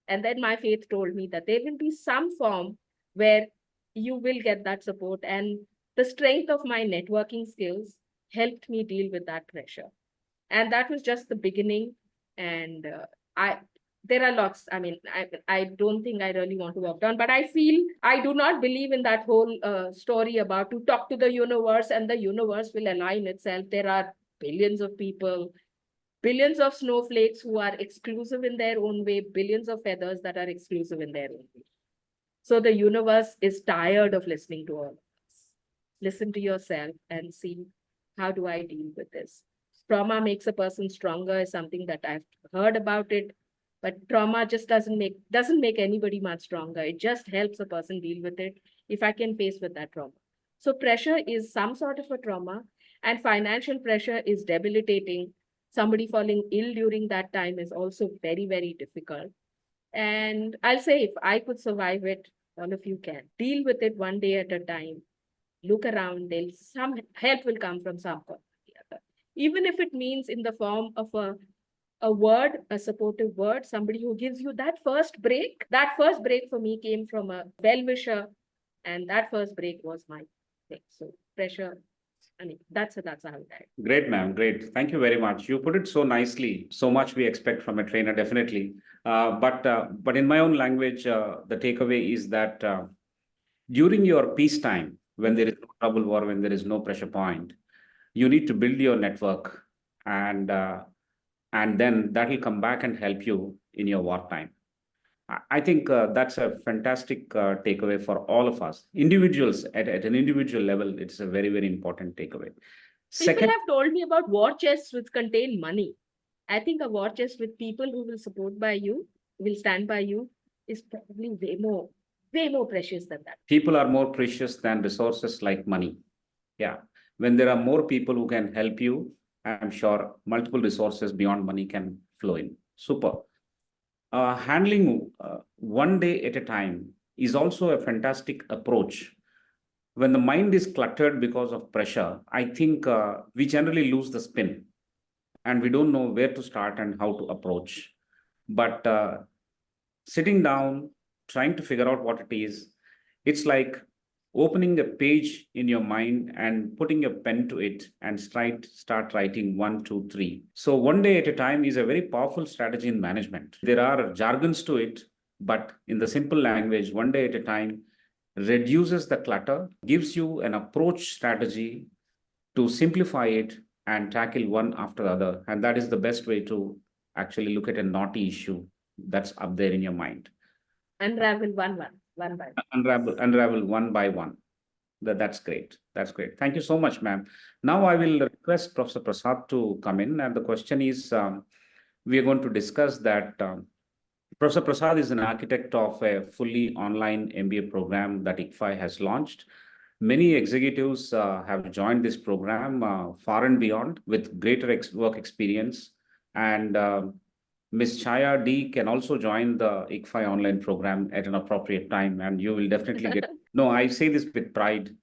And then my faith told me that there will be some form where you will get that support. And the strength of my networking skills helped me deal with that pressure. And that was just the beginning. And there are lots. I don't think I really want to walk down, but I feel I do not believe in that whole story about to talk to the universe and the universe will align itself. There are billions of people, billions of snowflakes who are exclusive in their own way, billions of feathers that are exclusive in their own way. So the universe is tired of listening to all of us. Listen to yourself and see, how do I deal with this? Trauma makes a person stronger is something that I've heard about it, but trauma just doesn't make anybody much stronger. It just helps a person deal with it if I can face with that trauma. So pressure is some sort of a trauma, and financial pressure is debilitating. Somebody falling ill during that time is also very, very difficult. And I'll say, if I could survive it, all of you can. Deal with it one day at a time. Look around, some help will come from some point or the other. Even if it means in the form of a word, a supportive word, somebody who gives you that first break. That first break for me came from a well-wisher, and that first break was my thing. So pressure, that's how it is. Great, ma'am. Great. Thank you very much. You put it so nicely. So much we expect from a trainer, definitely. But in my own language, the takeaway is that during your peacetime, when there is no trouble or when there is no pressure point, you need to build your network, and then that will come back and help you in your wartime. I think that's a fantastic takeaway for all of us. Individuals at an individual level, it's a very, very important takeaway. People Second, have told me about war chests which contain money. I think a war chest with people who will support by you, will stand by you, is probably way more precious than that. people are more precious than resources like money. Yeah. When there are more people who can help you, I'm sure multiple resources beyond money can flow in. Super. Handling one day at a time is also a fantastic approach. When the mind is cluttered because of pressure, I think we generally lose the spin and we don't know where to start and how to approach. But sitting down, trying to figure out what it is, it's like opening a page in your mind and putting a pen to it and start writing 1, 2, 3. So one day at a time is a very powerful strategy in management. There are jargons to it, but in the simple language, one day at a time reduces the clutter, gives you an approach strategy to simplify it and tackle one after the other. And that is the best way to actually look at a knotty issue that's up there in your mind. Unravel one by one. Unravel one by one. That's great. That's great. Thank you so much, ma'am. Now I will request Professor Prasad to come in. And the question is, we are going to discuss that Professor Prasad is an architect of a fully online MBA program that ICFAI has launched. Many executives have joined this program far and beyond with greater work experience. And Ms. Chaya D can also join the ICFAI online program at an appropriate time, and you will definitely get. No, I say this with pride.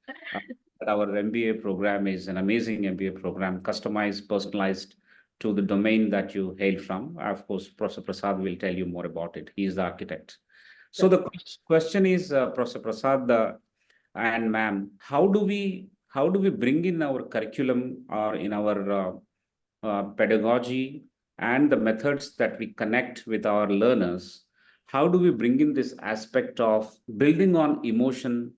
That our MBA program is an amazing MBA program, customized, personalized to the domain that you hail from. Of course, Professor Prasad will tell you more about it. He is the architect. So the question is, Professor Prasad and ma'am, how do we bring in our curriculum or in our pedagogy and the methods that we connect with our learners? How do we bring in this aspect of building on emotion,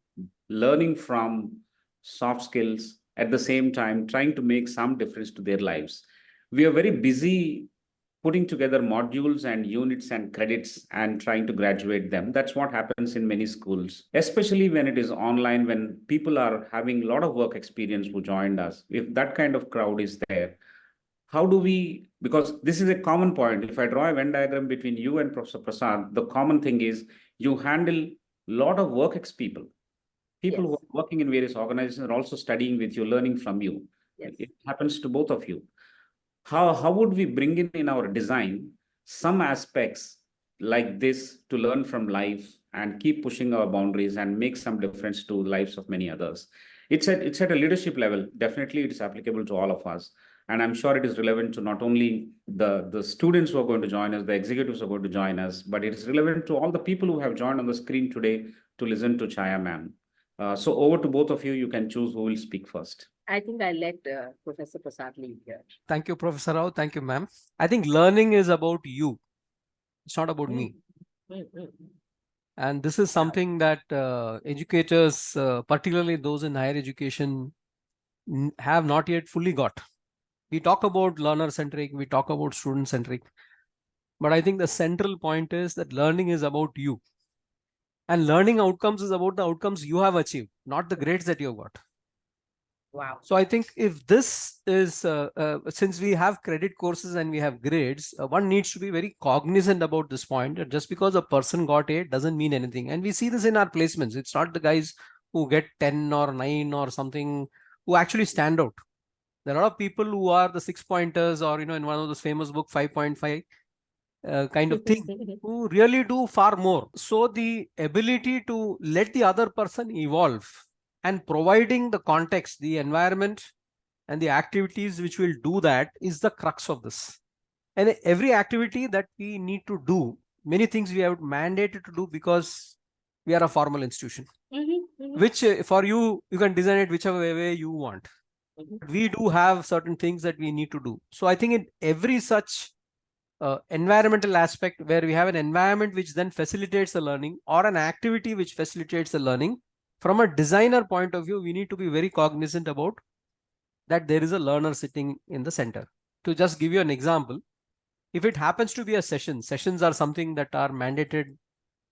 learning from soft skills, at the same time trying to make some difference to their lives? We are very busy putting together modules and units and credits and trying to graduate them. That's what happens in many schools, especially when it is online, when people are having a lot of work experience who joined us. If that kind of crowd is there, how do we, because this is a common point. If I draw a Venn diagram between you and Professor Prasad, the common thing is you handle a lot of work people. People Yes. who are working in various organizations are also studying with you, learning from you. Yes. It happens to both of you. How would we bring in our design some aspects like this to learn from life and keep pushing our boundaries and make some difference to lives of many others? It's at a leadership level. Definitely, it is applicable to all of us. And I'm sure it is relevant to not only the students who are going to join us, the executives who are going to join us, but it is relevant to all the people who have joined on the screen today to listen to Chaya ma'am. So over to both of you, you can choose who will speak first. I think I let Professor Prasad lead here. Thank you, Professor Rao. Thank you, ma'am. I think learning is about you. It's not about me. And this is something that educators, particularly those in higher education, have not yet fully got. We talk about learner-centric, we talk about student-centric. But I think the central point is that learning is about you. And learning outcomes is about the outcomes you have achieved, not the grades that you've got. Wow. So I think if this is, since we have credit courses and we have grades, one needs to be very cognizant about this point. That just because a person got 8 doesn't mean anything. And we see this in our placements. It's not the guys who get 10 or 9 or something who actually stand out. There are a lot of people who are the 6-pointers or, in one of those famous book, 5.5 kind of thing, who really do far more. So the ability to let the other person evolve and providing the context, the environment and the activities which will do that is the crux of this. And every activity that we need to do, many things we have mandated to do because we are a formal institution, which for you, you can design it whichever way you want. We do have certain things that we need to do. So I think in every such environmental aspect where we have an environment which then facilitates the learning or an activity which facilitates the learning, from a designer point of view, we need to be very cognizant about that there is a learner sitting in the center. To just give you an example, if it happens to be a session, sessions are something that are mandated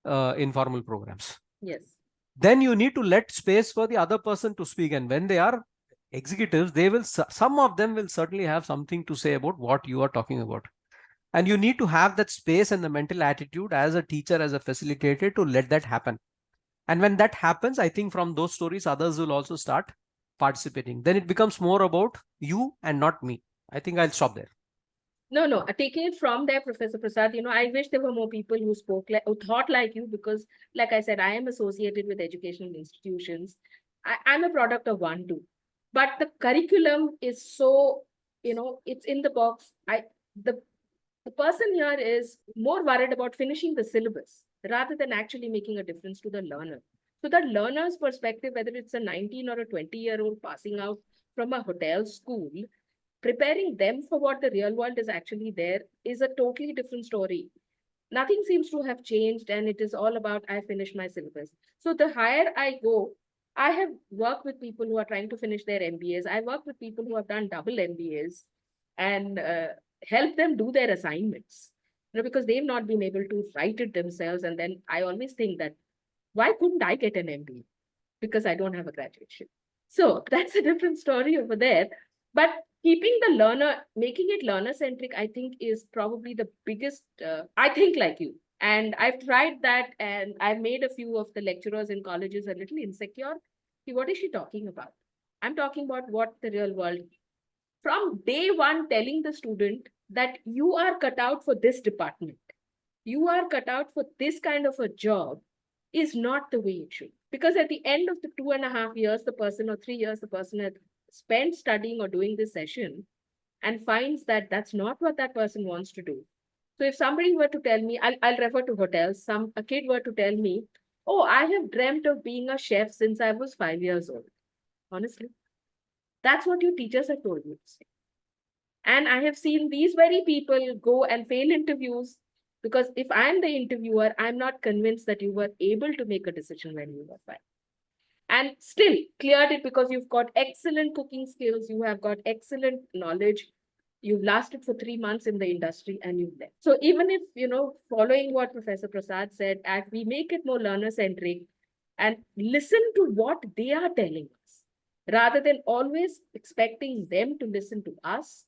informal programs. Yes. Then you need to let space for the other person to speak. And when they are executives, they will, some of them will certainly have something to say about what you are talking about. And you need to have that space and the mental attitude as a teacher, as a facilitator, to let that happen. And when that happens, I think from those stories, others will also start participating. Then it becomes more about you and not me. I think I'll stop there. No, taking it from there, Professor Prasad, I wish there were more people who spoke like, who thought like you, because like I said, I am associated with educational institutions. I'm a product of one too. But the curriculum is so, it's in the box. The person here is more worried about finishing the syllabus rather than actually making a difference to the learner. So that learner's perspective, whether it's a 19 or a 20-year-old passing out from a hotel school, preparing them for what the real world is actually there is a totally different story. Nothing seems to have changed, and it is all about I finished my syllabus. So the higher I go, I have worked with people who are trying to finish their MBAs. I work with people who have done double MBAs and help them do their assignments, because they've not been able to write it themselves. And then I always think that, why couldn't I get an MBA? Because I don't have a graduation. So that's a different story over there. But keeping the learner, making it learner-centric, I think is probably the biggest, I think like you. And I've tried that, and I've made a few of the lecturers in colleges a little insecure. What is she talking about? I'm talking about what the real world, from day one, telling the student that you are cut out for this department. You are cut out for this kind of a job is not the way it should. Because at the end of the 2.5 years, the person, or 3 years, the person had spent studying or doing this session and finds that that's not what that person wants to do. So if somebody were to tell me, I'll refer to hotels, a kid were to tell me, oh, I have dreamt of being a chef since I was 5 years old. Honestly, that's what your teachers have told you to say. And I have seen these very people go and fail interviews, because if I'm the interviewer, I'm not convinced that you were able to make a decision when you were 5. And still cleared it because you've got excellent cooking skills, you have got excellent knowledge, you've lasted for 3 months in the industry, and you've left. So even if, following what Professor Prasad said, as we make it more learner-centric and listen to what they are telling us, rather than always expecting them to listen to us,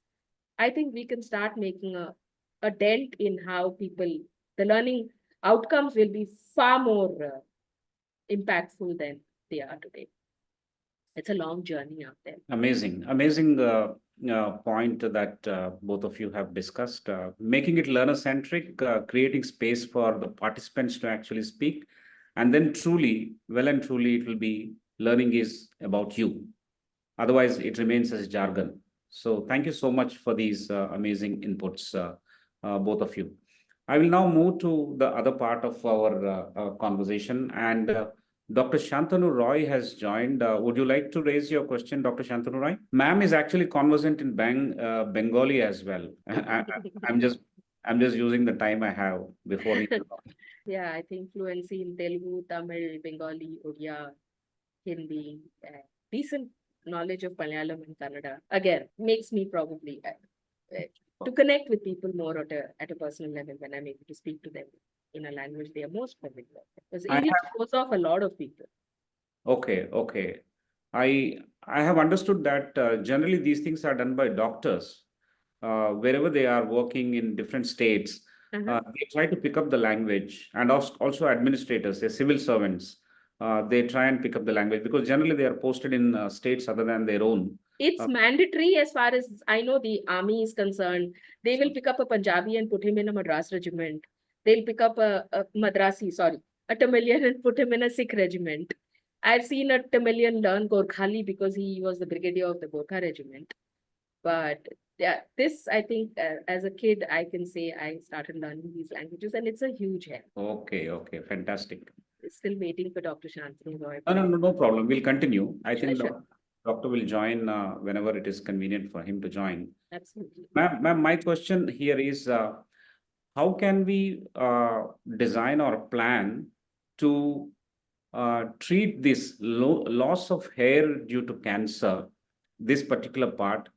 I think we can start making a dent in how the learning outcomes will be far more impactful than they are today. It's a long journey out there. Amazing point that both of you have discussed. Making it learner-centric, creating space for the participants to actually speak, and then well and truly, it will be learning is about you. Otherwise, it remains as jargon. So thank you so much for these amazing inputs, both of you. I will now move to the other part of our conversation, and Dr. Shantanu Roy has joined. Would you like to raise your question, Dr. Shantanu Roy? Ma'am is actually conversant in Bengali as well. I'm just using the time I have before. Yeah, I think fluency in Telugu, Tamil, Bengali, Odia, Hindi, decent knowledge of Malayalam and Kannada, again, makes me probably to connect with people more at a personal level when I'm able to speak to them in a language they are most familiar with. Because English throws off a lot of people. Okay. I have understood that generally these things are done by doctors. Wherever they are working in different states, they try to pick up the language, and also administrators, they're civil servants. They try and pick up the language because generally they are posted in states other than their own. It's mandatory as far as I know the army is concerned. They will pick up a Punjabi and put him in a Madras regiment. They'll pick up a Tamilian and put him in a Sikh regiment. I've seen a Tamilian learn Gorkhali because he was the brigadier of the Gorkha regiment. But yeah, this, I think, as a kid, I can say I started learning these languages, and it's a huge help. Okay, fantastic. Still waiting for Dr. Shantanu Roy. No problem. We'll continue. I think Doctor will join whenever it is convenient for him to join. Absolutely. Ma'am, my question here is, how can we design or plan to treat this loss of hair due to cancer, this particular part?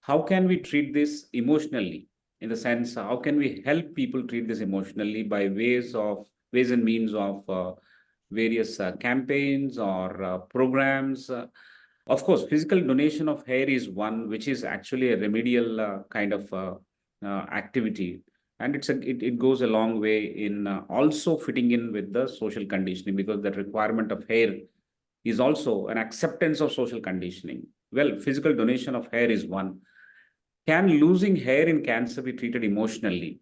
How can we treat this emotionally? In the sense, how can we help people treat this emotionally by ways of ways and means of various campaigns or programs. Of course, physical donation of hair is one, which is actually a remedial kind of activity. And it goes a long way in also fitting in with the social conditioning, because the requirement of hair is also an acceptance of social conditioning. Well, physical donation of hair is one. Can losing hair in cancer be treated emotionally?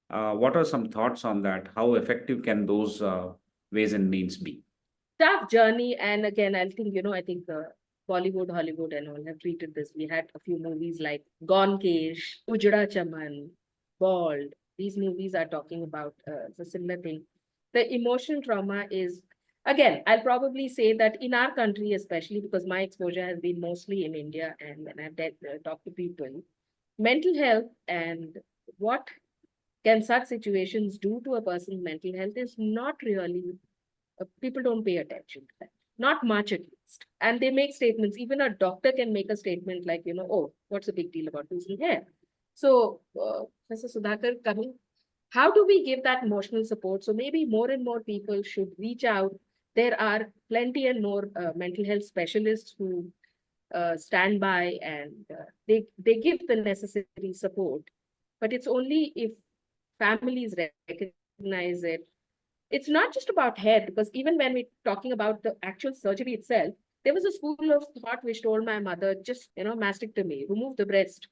What are some thoughts on that? How effective can those ways and means be? Tough journey. And again, I think, I think Bollywood, Hollywood and all have treated this. We had a few movies like Gone Kesh, Ujda Chaman, Bald. These movies are talking about the similar thing. The emotional trauma is, again, I'll probably say that in our country, especially because my exposure has been mostly in India, and when I've talked to people, mental health and what can such situations do to a person's mental health is not really, people don't pay attention to that. Not much at least. And they make statements. Even a doctor can make a statement like, oh, what's the big deal about losing hair? So, Professor Sudhakar, how do we give that emotional support? So maybe more and more people should reach out. There are plenty and more mental health specialists who stand by, and they give the necessary support. But it's only if families recognize it. It's not just about hair, because even when we're talking about the actual surgery itself, there was a school of thought which told my mother, just, mastectomy, remove the breast.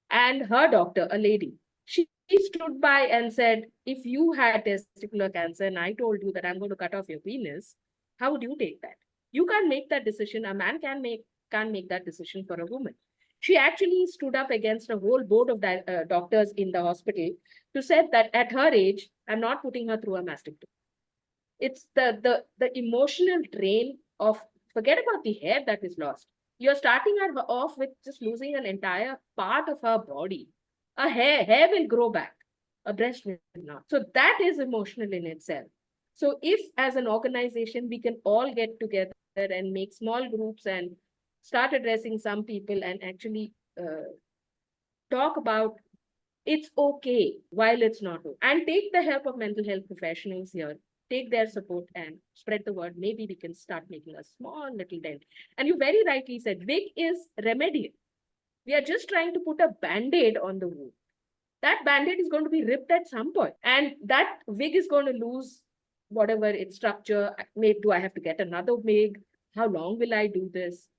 And her doctor, a lady, she stood by and said, if you had testicular cancer and I told you that I'm going to cut off your penis, how would you take that? You can't make that decision. A man can't make that decision for a woman. She actually stood up against a whole board of doctors in the hospital to say that at her age, I'm not putting her through a mastectomy. It's the emotional drain of, forget about the hair that is lost. You're starting her off with just losing an entire part of her body. A hair will grow back, a breast will not. So that is emotional in itself. So if as an organization, we can all get together and make small groups and start addressing some people and actually talk about it's okay while it's not okay. And take the help of mental health professionals here, take their support and spread the word. Maybe we can start making a small little dent. And you very rightly said, wig is remedial. We are just trying to put a band-aid on the wound. That band-aid is going to be ripped at some point, and that wig is going to lose whatever its structure. Maybe do I have to get another wig? How long will I do this?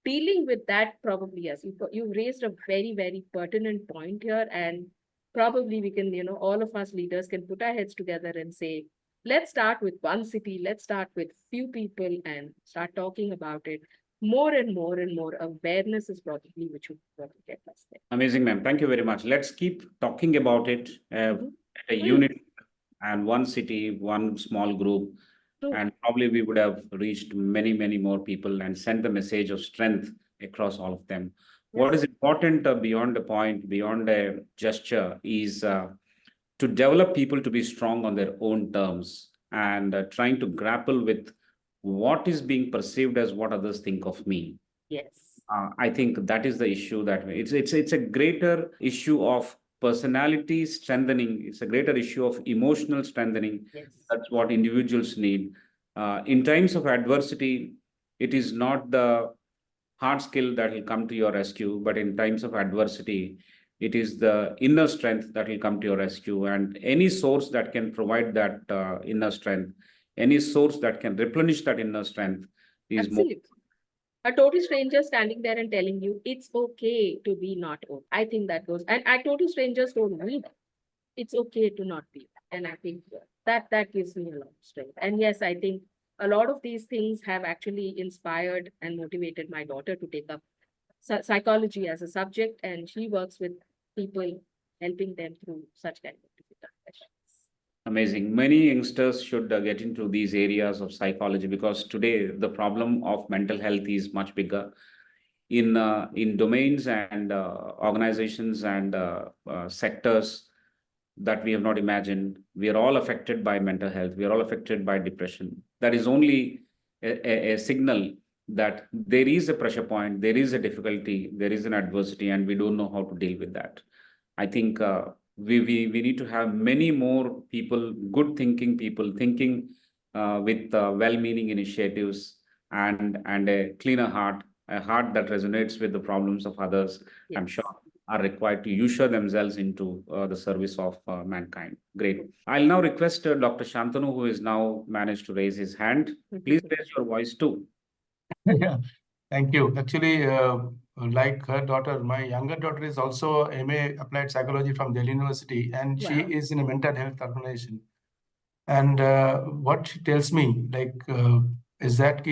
Dealing with that, probably, yes. You've raised a very, very pertinent point here, and probably we can, all of us leaders can put our heads together and say, let's start with one city, let's start with few people and start talking about it. More and more and more awareness is probably which would probably get us there. Amazing, ma'am. Thank you very much. Let's keep talking about it at a unit and one city, one small group. True. And probably we would have reached many, many more people and sent the message of strength across all of them. Yes. What is important beyond the point, beyond a gesture, is to develop people to be strong on their own terms and trying to grapple with what is being perceived as what others think of me. Yes. I think that is the issue, that it's a greater issue of personality strengthening. It's a greater issue of emotional strengthening. Yes. That's what individuals need. In times of adversity, it is not the hard skill that will come to your rescue, but in times of adversity, it is the inner strength that will come to your rescue. And any source that can provide that inner strength, any source that can replenish that inner strength is absolutely more. A total stranger standing there and telling you it's okay to be not okay. I think that goes, and total strangers told me that it's okay to not be. And I think that gives me a lot of strength. And yes, I think a lot of these things have actually inspired and motivated my daughter to take up psychology as a subject, and she works with people, helping them through such kind of difficult questions. Amazing. Many youngsters should get into these areas of psychology, because today the problem of mental health is much bigger in domains and organizations and sectors that we have not imagined. We are all affected by mental health. We are all affected by depression. That is only a signal that there is a pressure point, there is a difficulty, there is an adversity, and we don't know how to deal with that. I think we need to have many more people, good thinking people, thinking with well-meaning initiatives and a cleaner heart, a heart that resonates with the problems of others. I'm Yes. sure are required to usher themselves into the service of mankind. Great. I'll now request Dr. Shantanu, who is now managed to raise his hand. Please raise your voice too. Yeah, thank you. Actually, like her daughter, my younger daughter is also MA Applied Psychology from Delhi University, and she Wow. is in a mental health organization. And what she tells me, like, is that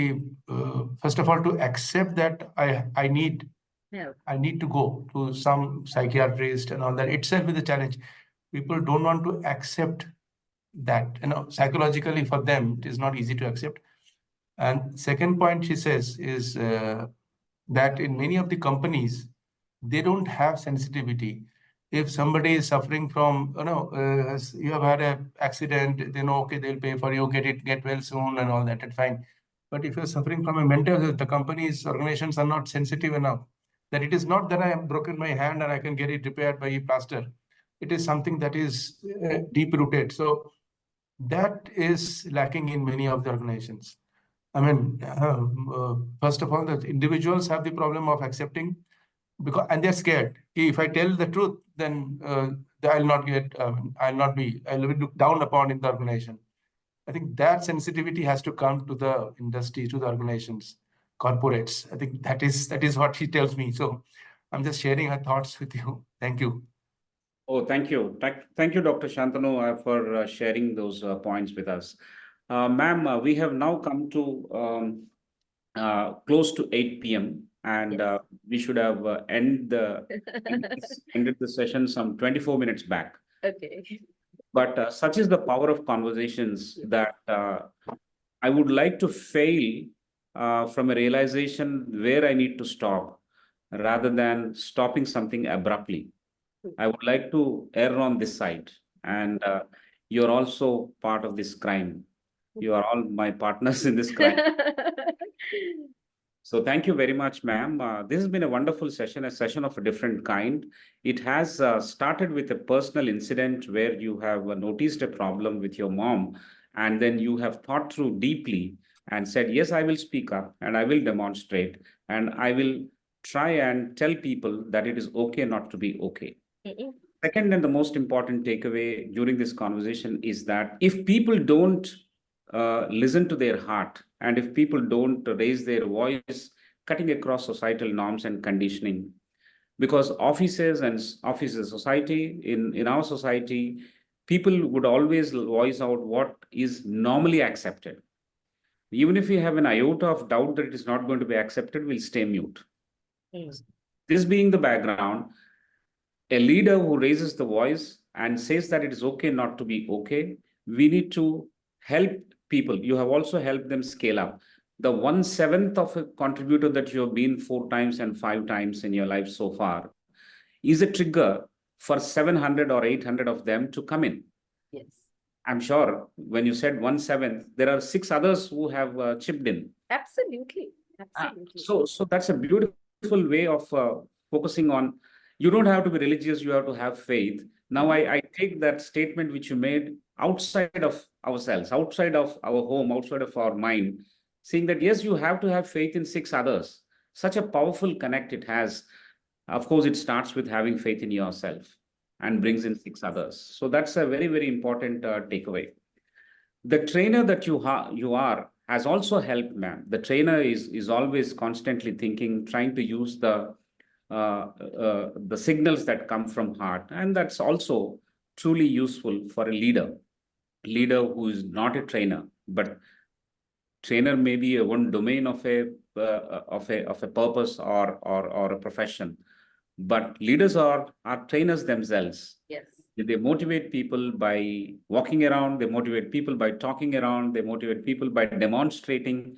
first of all, to accept that I need Help. to go to some psychiatrist and all that itself is a challenge. People don't want to accept that, psychologically for them, it is not easy to accept. And second point she says is that in many of the companies, they don't have sensitivity. If somebody is suffering from, you have had an accident, they know, okay, they'll pay for you, get well soon and all that, that's fine. But if you're suffering from a mental health, the companies, organizations are not sensitive enough. That it is not that I have broken my hand and I can get it repaired by plaster. It is something that is deep rooted. So that is lacking in many of the organizations. I mean, first of all, the individuals have the problem of accepting and they're scared. If I tell the truth, then I'll not be looked down upon in the organization. I think that sensitivity has to come to the industry, to the organizations, corporates. I think that is what she tells me. So I'm just sharing her thoughts with you. Thank you. Oh, thank you. Thank you, Dr. Shantanu, for sharing those points with us. Ma'am, we have now come to close to 8 p.m. and Yes. we should have ended the session some 24 minutes back. Okay. But such is the power of conversations that I would like to fail from a realization where I need to stop rather than stopping something abruptly. I would like to err on this side. And you're also part of this crime. You are all my partners in this crime. So thank you very much, ma'am. This has been a wonderful session, a session of a different kind. It has started with a personal incident where you have noticed a problem with your mom, and then you have thought through deeply and said, yes, I will speak up and I will demonstrate and I will try and tell people that it is okay not to be okay. Second, and the most important takeaway during this conversation is that if people don't listen to their heart, and if people don't raise their voice, cutting across societal norms and conditioning, because offices, society, in our society, people would always voice out what is normally accepted. Even if we have an iota of doubt that it is not going to be accepted, we'll stay mute. This being the background, a leader who raises the voice and says that it is okay not to be okay, we need to help people. You have also helped them scale up. The 1/7 of a contributor that you have been 4 times and 5 times in your life so far is a trigger for 700 or 800 of them to come in. Yes. I'm sure when you said 1/7, there are 6 others who have chipped in. Absolutely. Absolutely. So that's a beautiful way of focusing on. You don't have to be religious, you have to have faith. Now, I take that statement which you made outside of ourselves, outside of our home, outside of our mind, saying that, yes, you have to have faith in 6 others. Such a powerful connect it has. Of course, it starts with having faith in yourself and brings in 6 others. So that's a very, very important takeaway. The trainer that you are has also helped, ma'am. The trainer is always constantly thinking, trying to use the signals that come from heart, and that's also truly useful for a leader who is not a trainer, but trainer may be one domain of a purpose or a profession, but leaders are trainers themselves. Yes. They motivate people by walking around, they motivate people by talking around, they motivate people by demonstrating.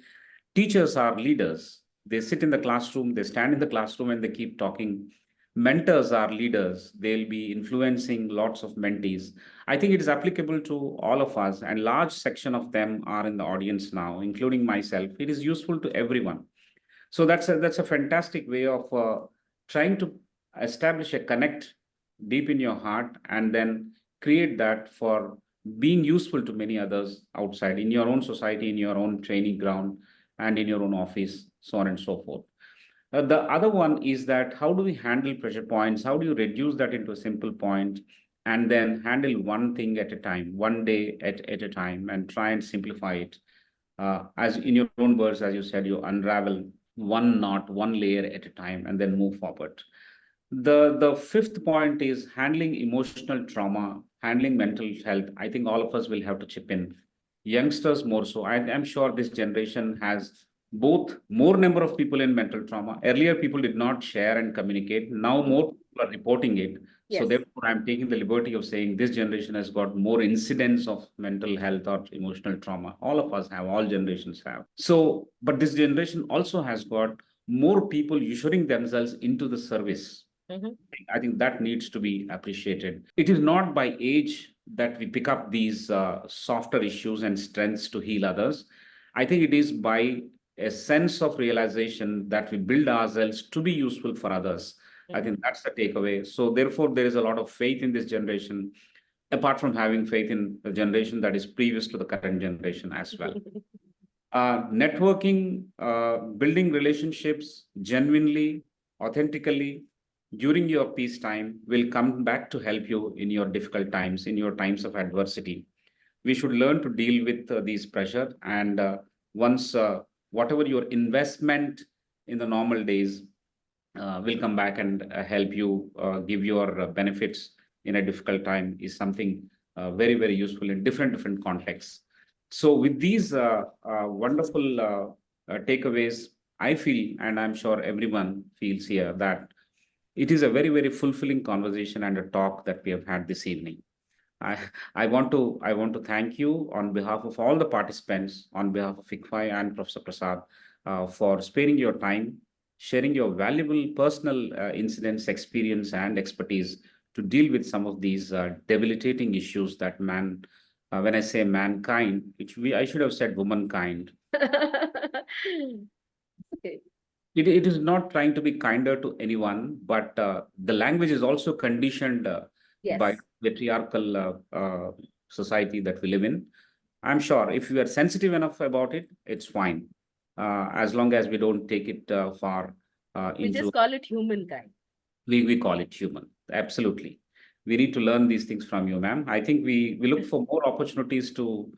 Teachers are leaders. They sit in the classroom, they stand in the classroom and they keep talking. Mentors are leaders. They'll be influencing lots of mentees. I think it is applicable to all of us, and large section of them are in the audience now, including myself. It is useful to everyone. So that's a fantastic way of trying to establish a connect deep in your heart, and then create that for being useful to many others outside, in your own society, in your own training ground, and in your own office, so on and so forth. The other one is that how do we handle pressure points? How do you reduce that into a simple point and then handle one thing at a time, one day at a time, and try and simplify it? As in your own words, as you said, you unravel one knot, one layer at a time, and then move forward. The fifth point is handling emotional trauma, handling mental health. I think all of us will have to chip in. Youngsters more so. I'm sure this generation has both more number of people in mental trauma. Earlier, people did not share and communicate. Now more people are reporting it. So Yes. therefore, I'm taking the liberty of saying this generation has got more incidents of mental health or emotional trauma. All of us have, all generations have. So, but this generation also has got more people ushering themselves into the service. Mhm. I think that needs to be appreciated. It is not by age that we pick up these softer issues and strengths to heal others. I think it is by a sense of realization that we build ourselves to be useful for others. I think that's the takeaway. So therefore, there is a lot of faith in this generation, apart from having faith in the generation that is previous to the current generation as well. Networking, building relationships genuinely, authentically during your peacetime will come back to help you in your difficult times, in your times of adversity. We should learn to deal with these pressure, and once whatever your investment in the normal days will come back and help you give your benefits in a difficult time is something very, very useful in different contexts. So with these wonderful takeaways, I feel, and I'm sure everyone feels here, that it is a very, very fulfilling conversation and a talk that we have had this evening. I want to thank you on behalf of all the participants, on behalf of ICFAI and Professor Prasad, for sparing your time, sharing your valuable personal incidents, experience, and expertise to deal with some of these debilitating issues that man, when I say mankind, I should have said womankind. Okay. It is not trying to be kinder to anyone, but the language is also conditioned by Yes. patriarchal society that we live in. I'm sure if you are sensitive enough about it, it's fine, as long as we don't take it far We into. just call it humankind. We call it human. Absolutely, we need to learn these things from you, ma'am. I think we look for more opportunities to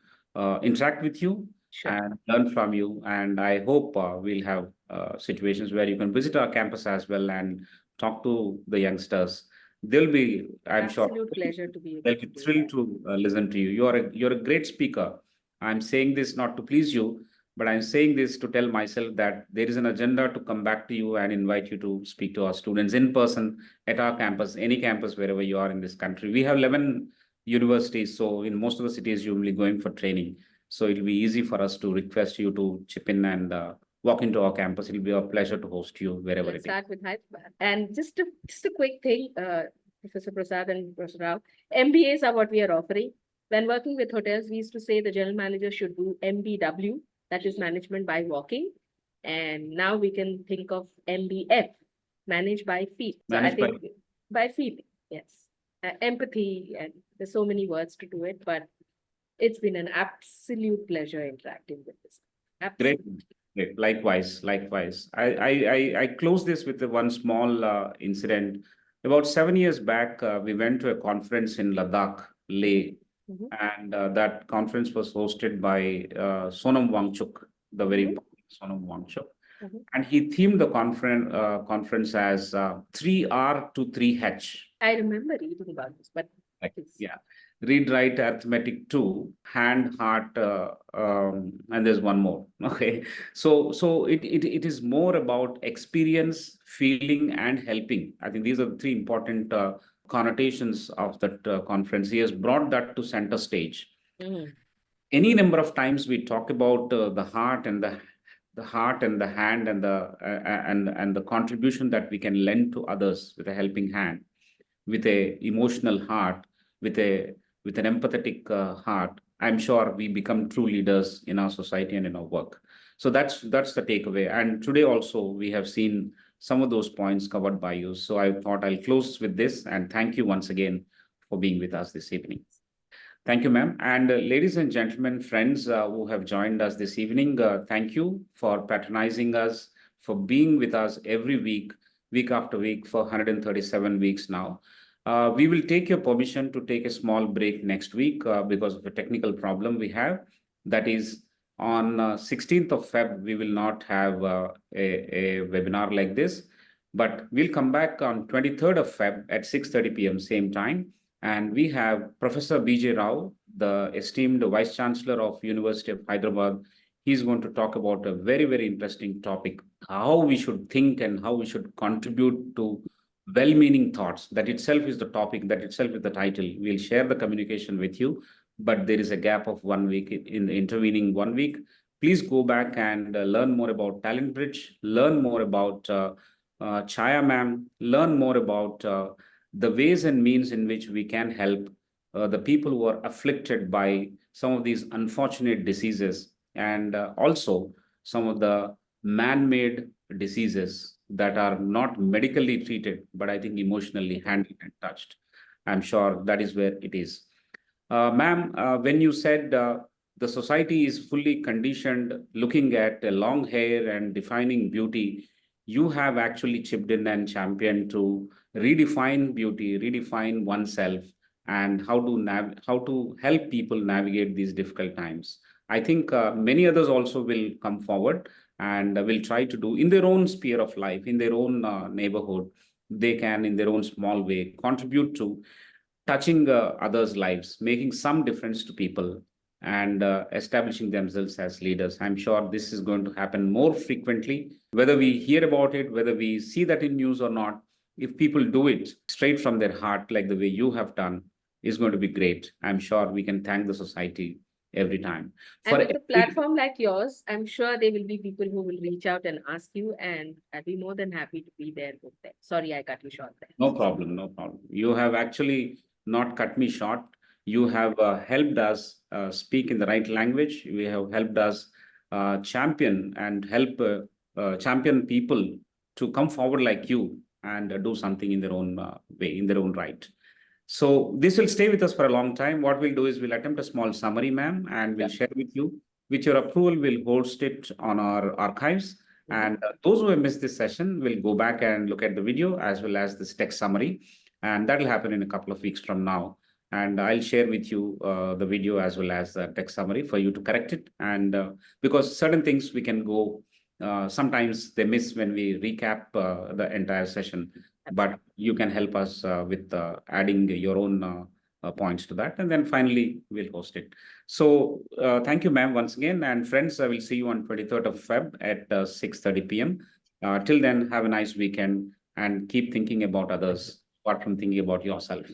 interact with you Sure. and learn from you. And I hope we'll have situations where you can visit our campus as well and talk to the youngsters. They'll be, I'm sure, Absolute pleasure to be they'll able to be do thrilled that. to listen to you. You're a great speaker. I'm saying this not to please you, but I'm saying this to tell myself that there is an agenda to come back to you and invite you to speak to our students in person at our campus, any campus, wherever you are in this country. We have 11 universities. So in most of the cities, you will be going for training. So it'll be easy for us to request you to chip in and walk into our campus. It'll be a pleasure to host you wherever Let's it is. start with Hyderabad. And just a quick thing, Professor Prasad and Professor Rao, MBAs are what we are offering. When working with hotels, we used to say the general manager should do MBW, that is management by walking. And now we can think of MBF, managed by feet. So Managed I think by feet, yes. Empathy, and there's so many words to do it, but it's been an absolute pleasure interacting with this. Great. Absolutely. Great. Likewise, likewise. I close this with one small incident. About 7 years back, we went to a conference in Ladakh, Leh, Mhm. and that conference was hosted by Sonam Wangchuk, the very Mhm. popular Sonam Wangchuk. Mhm. And he themed the conference as 3R to 3H. I remember reading about this, but please. Yeah. Read, write, arithmetic 2, hand, heart, and there's one more. Okay. So it is more about experience, feeling, and helping. I think these are the three important connotations of that conference. He has brought that to center stage. Mhm. Any number of times we talk about the heart and the heart and the hand and the contribution that we can lend to others with a helping hand, with a emotional heart, with an empathetic heart. I'm sure we become true leaders in our society and in our work. So that's the takeaway. And today also we have seen some of those points covered by you. So I thought I'll close with this and thank you once again for being with us this evening. Thank you, ma'am. And ladies and gentlemen, friends who have joined us this evening, thank you for patronizing us, for being with us every week, week after week for 137 weeks now. We will take your permission to take a small break next week because of a technical problem we have. That is on 16th of Feb, we will not have a webinar like this, but we'll come back on 23rd of Feb at 6:30 p.m. same time. And we have Professor B.J. Rao, the esteemed Vice Chancellor of University of Hyderabad. He's going to talk about a very, very interesting topic, how we should think and how we should contribute to well-meaning thoughts. That itself is the topic, that itself is the title. We'll share the communication with you, but there is a gap of 1 week in the intervening 1 week. Please go back and learn more about Talent Bridge, learn more about Chaya ma'am, learn more about the ways and means in which we can help the people who are afflicted by some of these unfortunate diseases and also some of the man-made diseases that are not medically treated, but I think emotionally handled and touched. I'm sure that is where it is. Ma'am, when you said the society is fully conditioned looking at long hair and defining beauty, you have actually chipped in and championed to redefine beauty, redefine oneself, and how to help people navigate these difficult times. I think many others also will come forward and will try to do in their own sphere of life, in their own neighborhood. They can, in their own small way, contribute to touching others' lives, making some difference to people, and establishing themselves as leaders. I'm sure this is going to happen more frequently, whether we hear about it, whether we see that in news or not. If people do it straight from their heart, like the way you have done, is going to be great. I'm sure we can thank the society every time. And with a platform like yours, I'm sure there will be people who will reach out and ask you, and I'd be more than happy to be there with them. Sorry, I cut you short there. No problem, no problem. You have actually not cut me short. You have helped us speak in the right language. You have helped us champion and help champion people to come forward like you and do something in their own way, in their own right. So this will stay with us for a long time. What we'll do is we'll attempt a small summary, ma'am, and we'll share with you. With your approval, we'll host it on our archives. And those who have missed this session will go back and look at the video as well as this text summary. And that will happen in a couple of weeks from now. And I'll share with you the video as well as the text summary for you to correct it. And because certain things we can go, sometimes they miss when we recap the entire session. But you can help us with adding your own points to that. And then finally, we'll host it. So thank you, ma'am, once again. And friends, I will see you on 23rd of Feb at 6:30 p.m. Till then, have a nice weekend and keep thinking about others apart from thinking about yourself.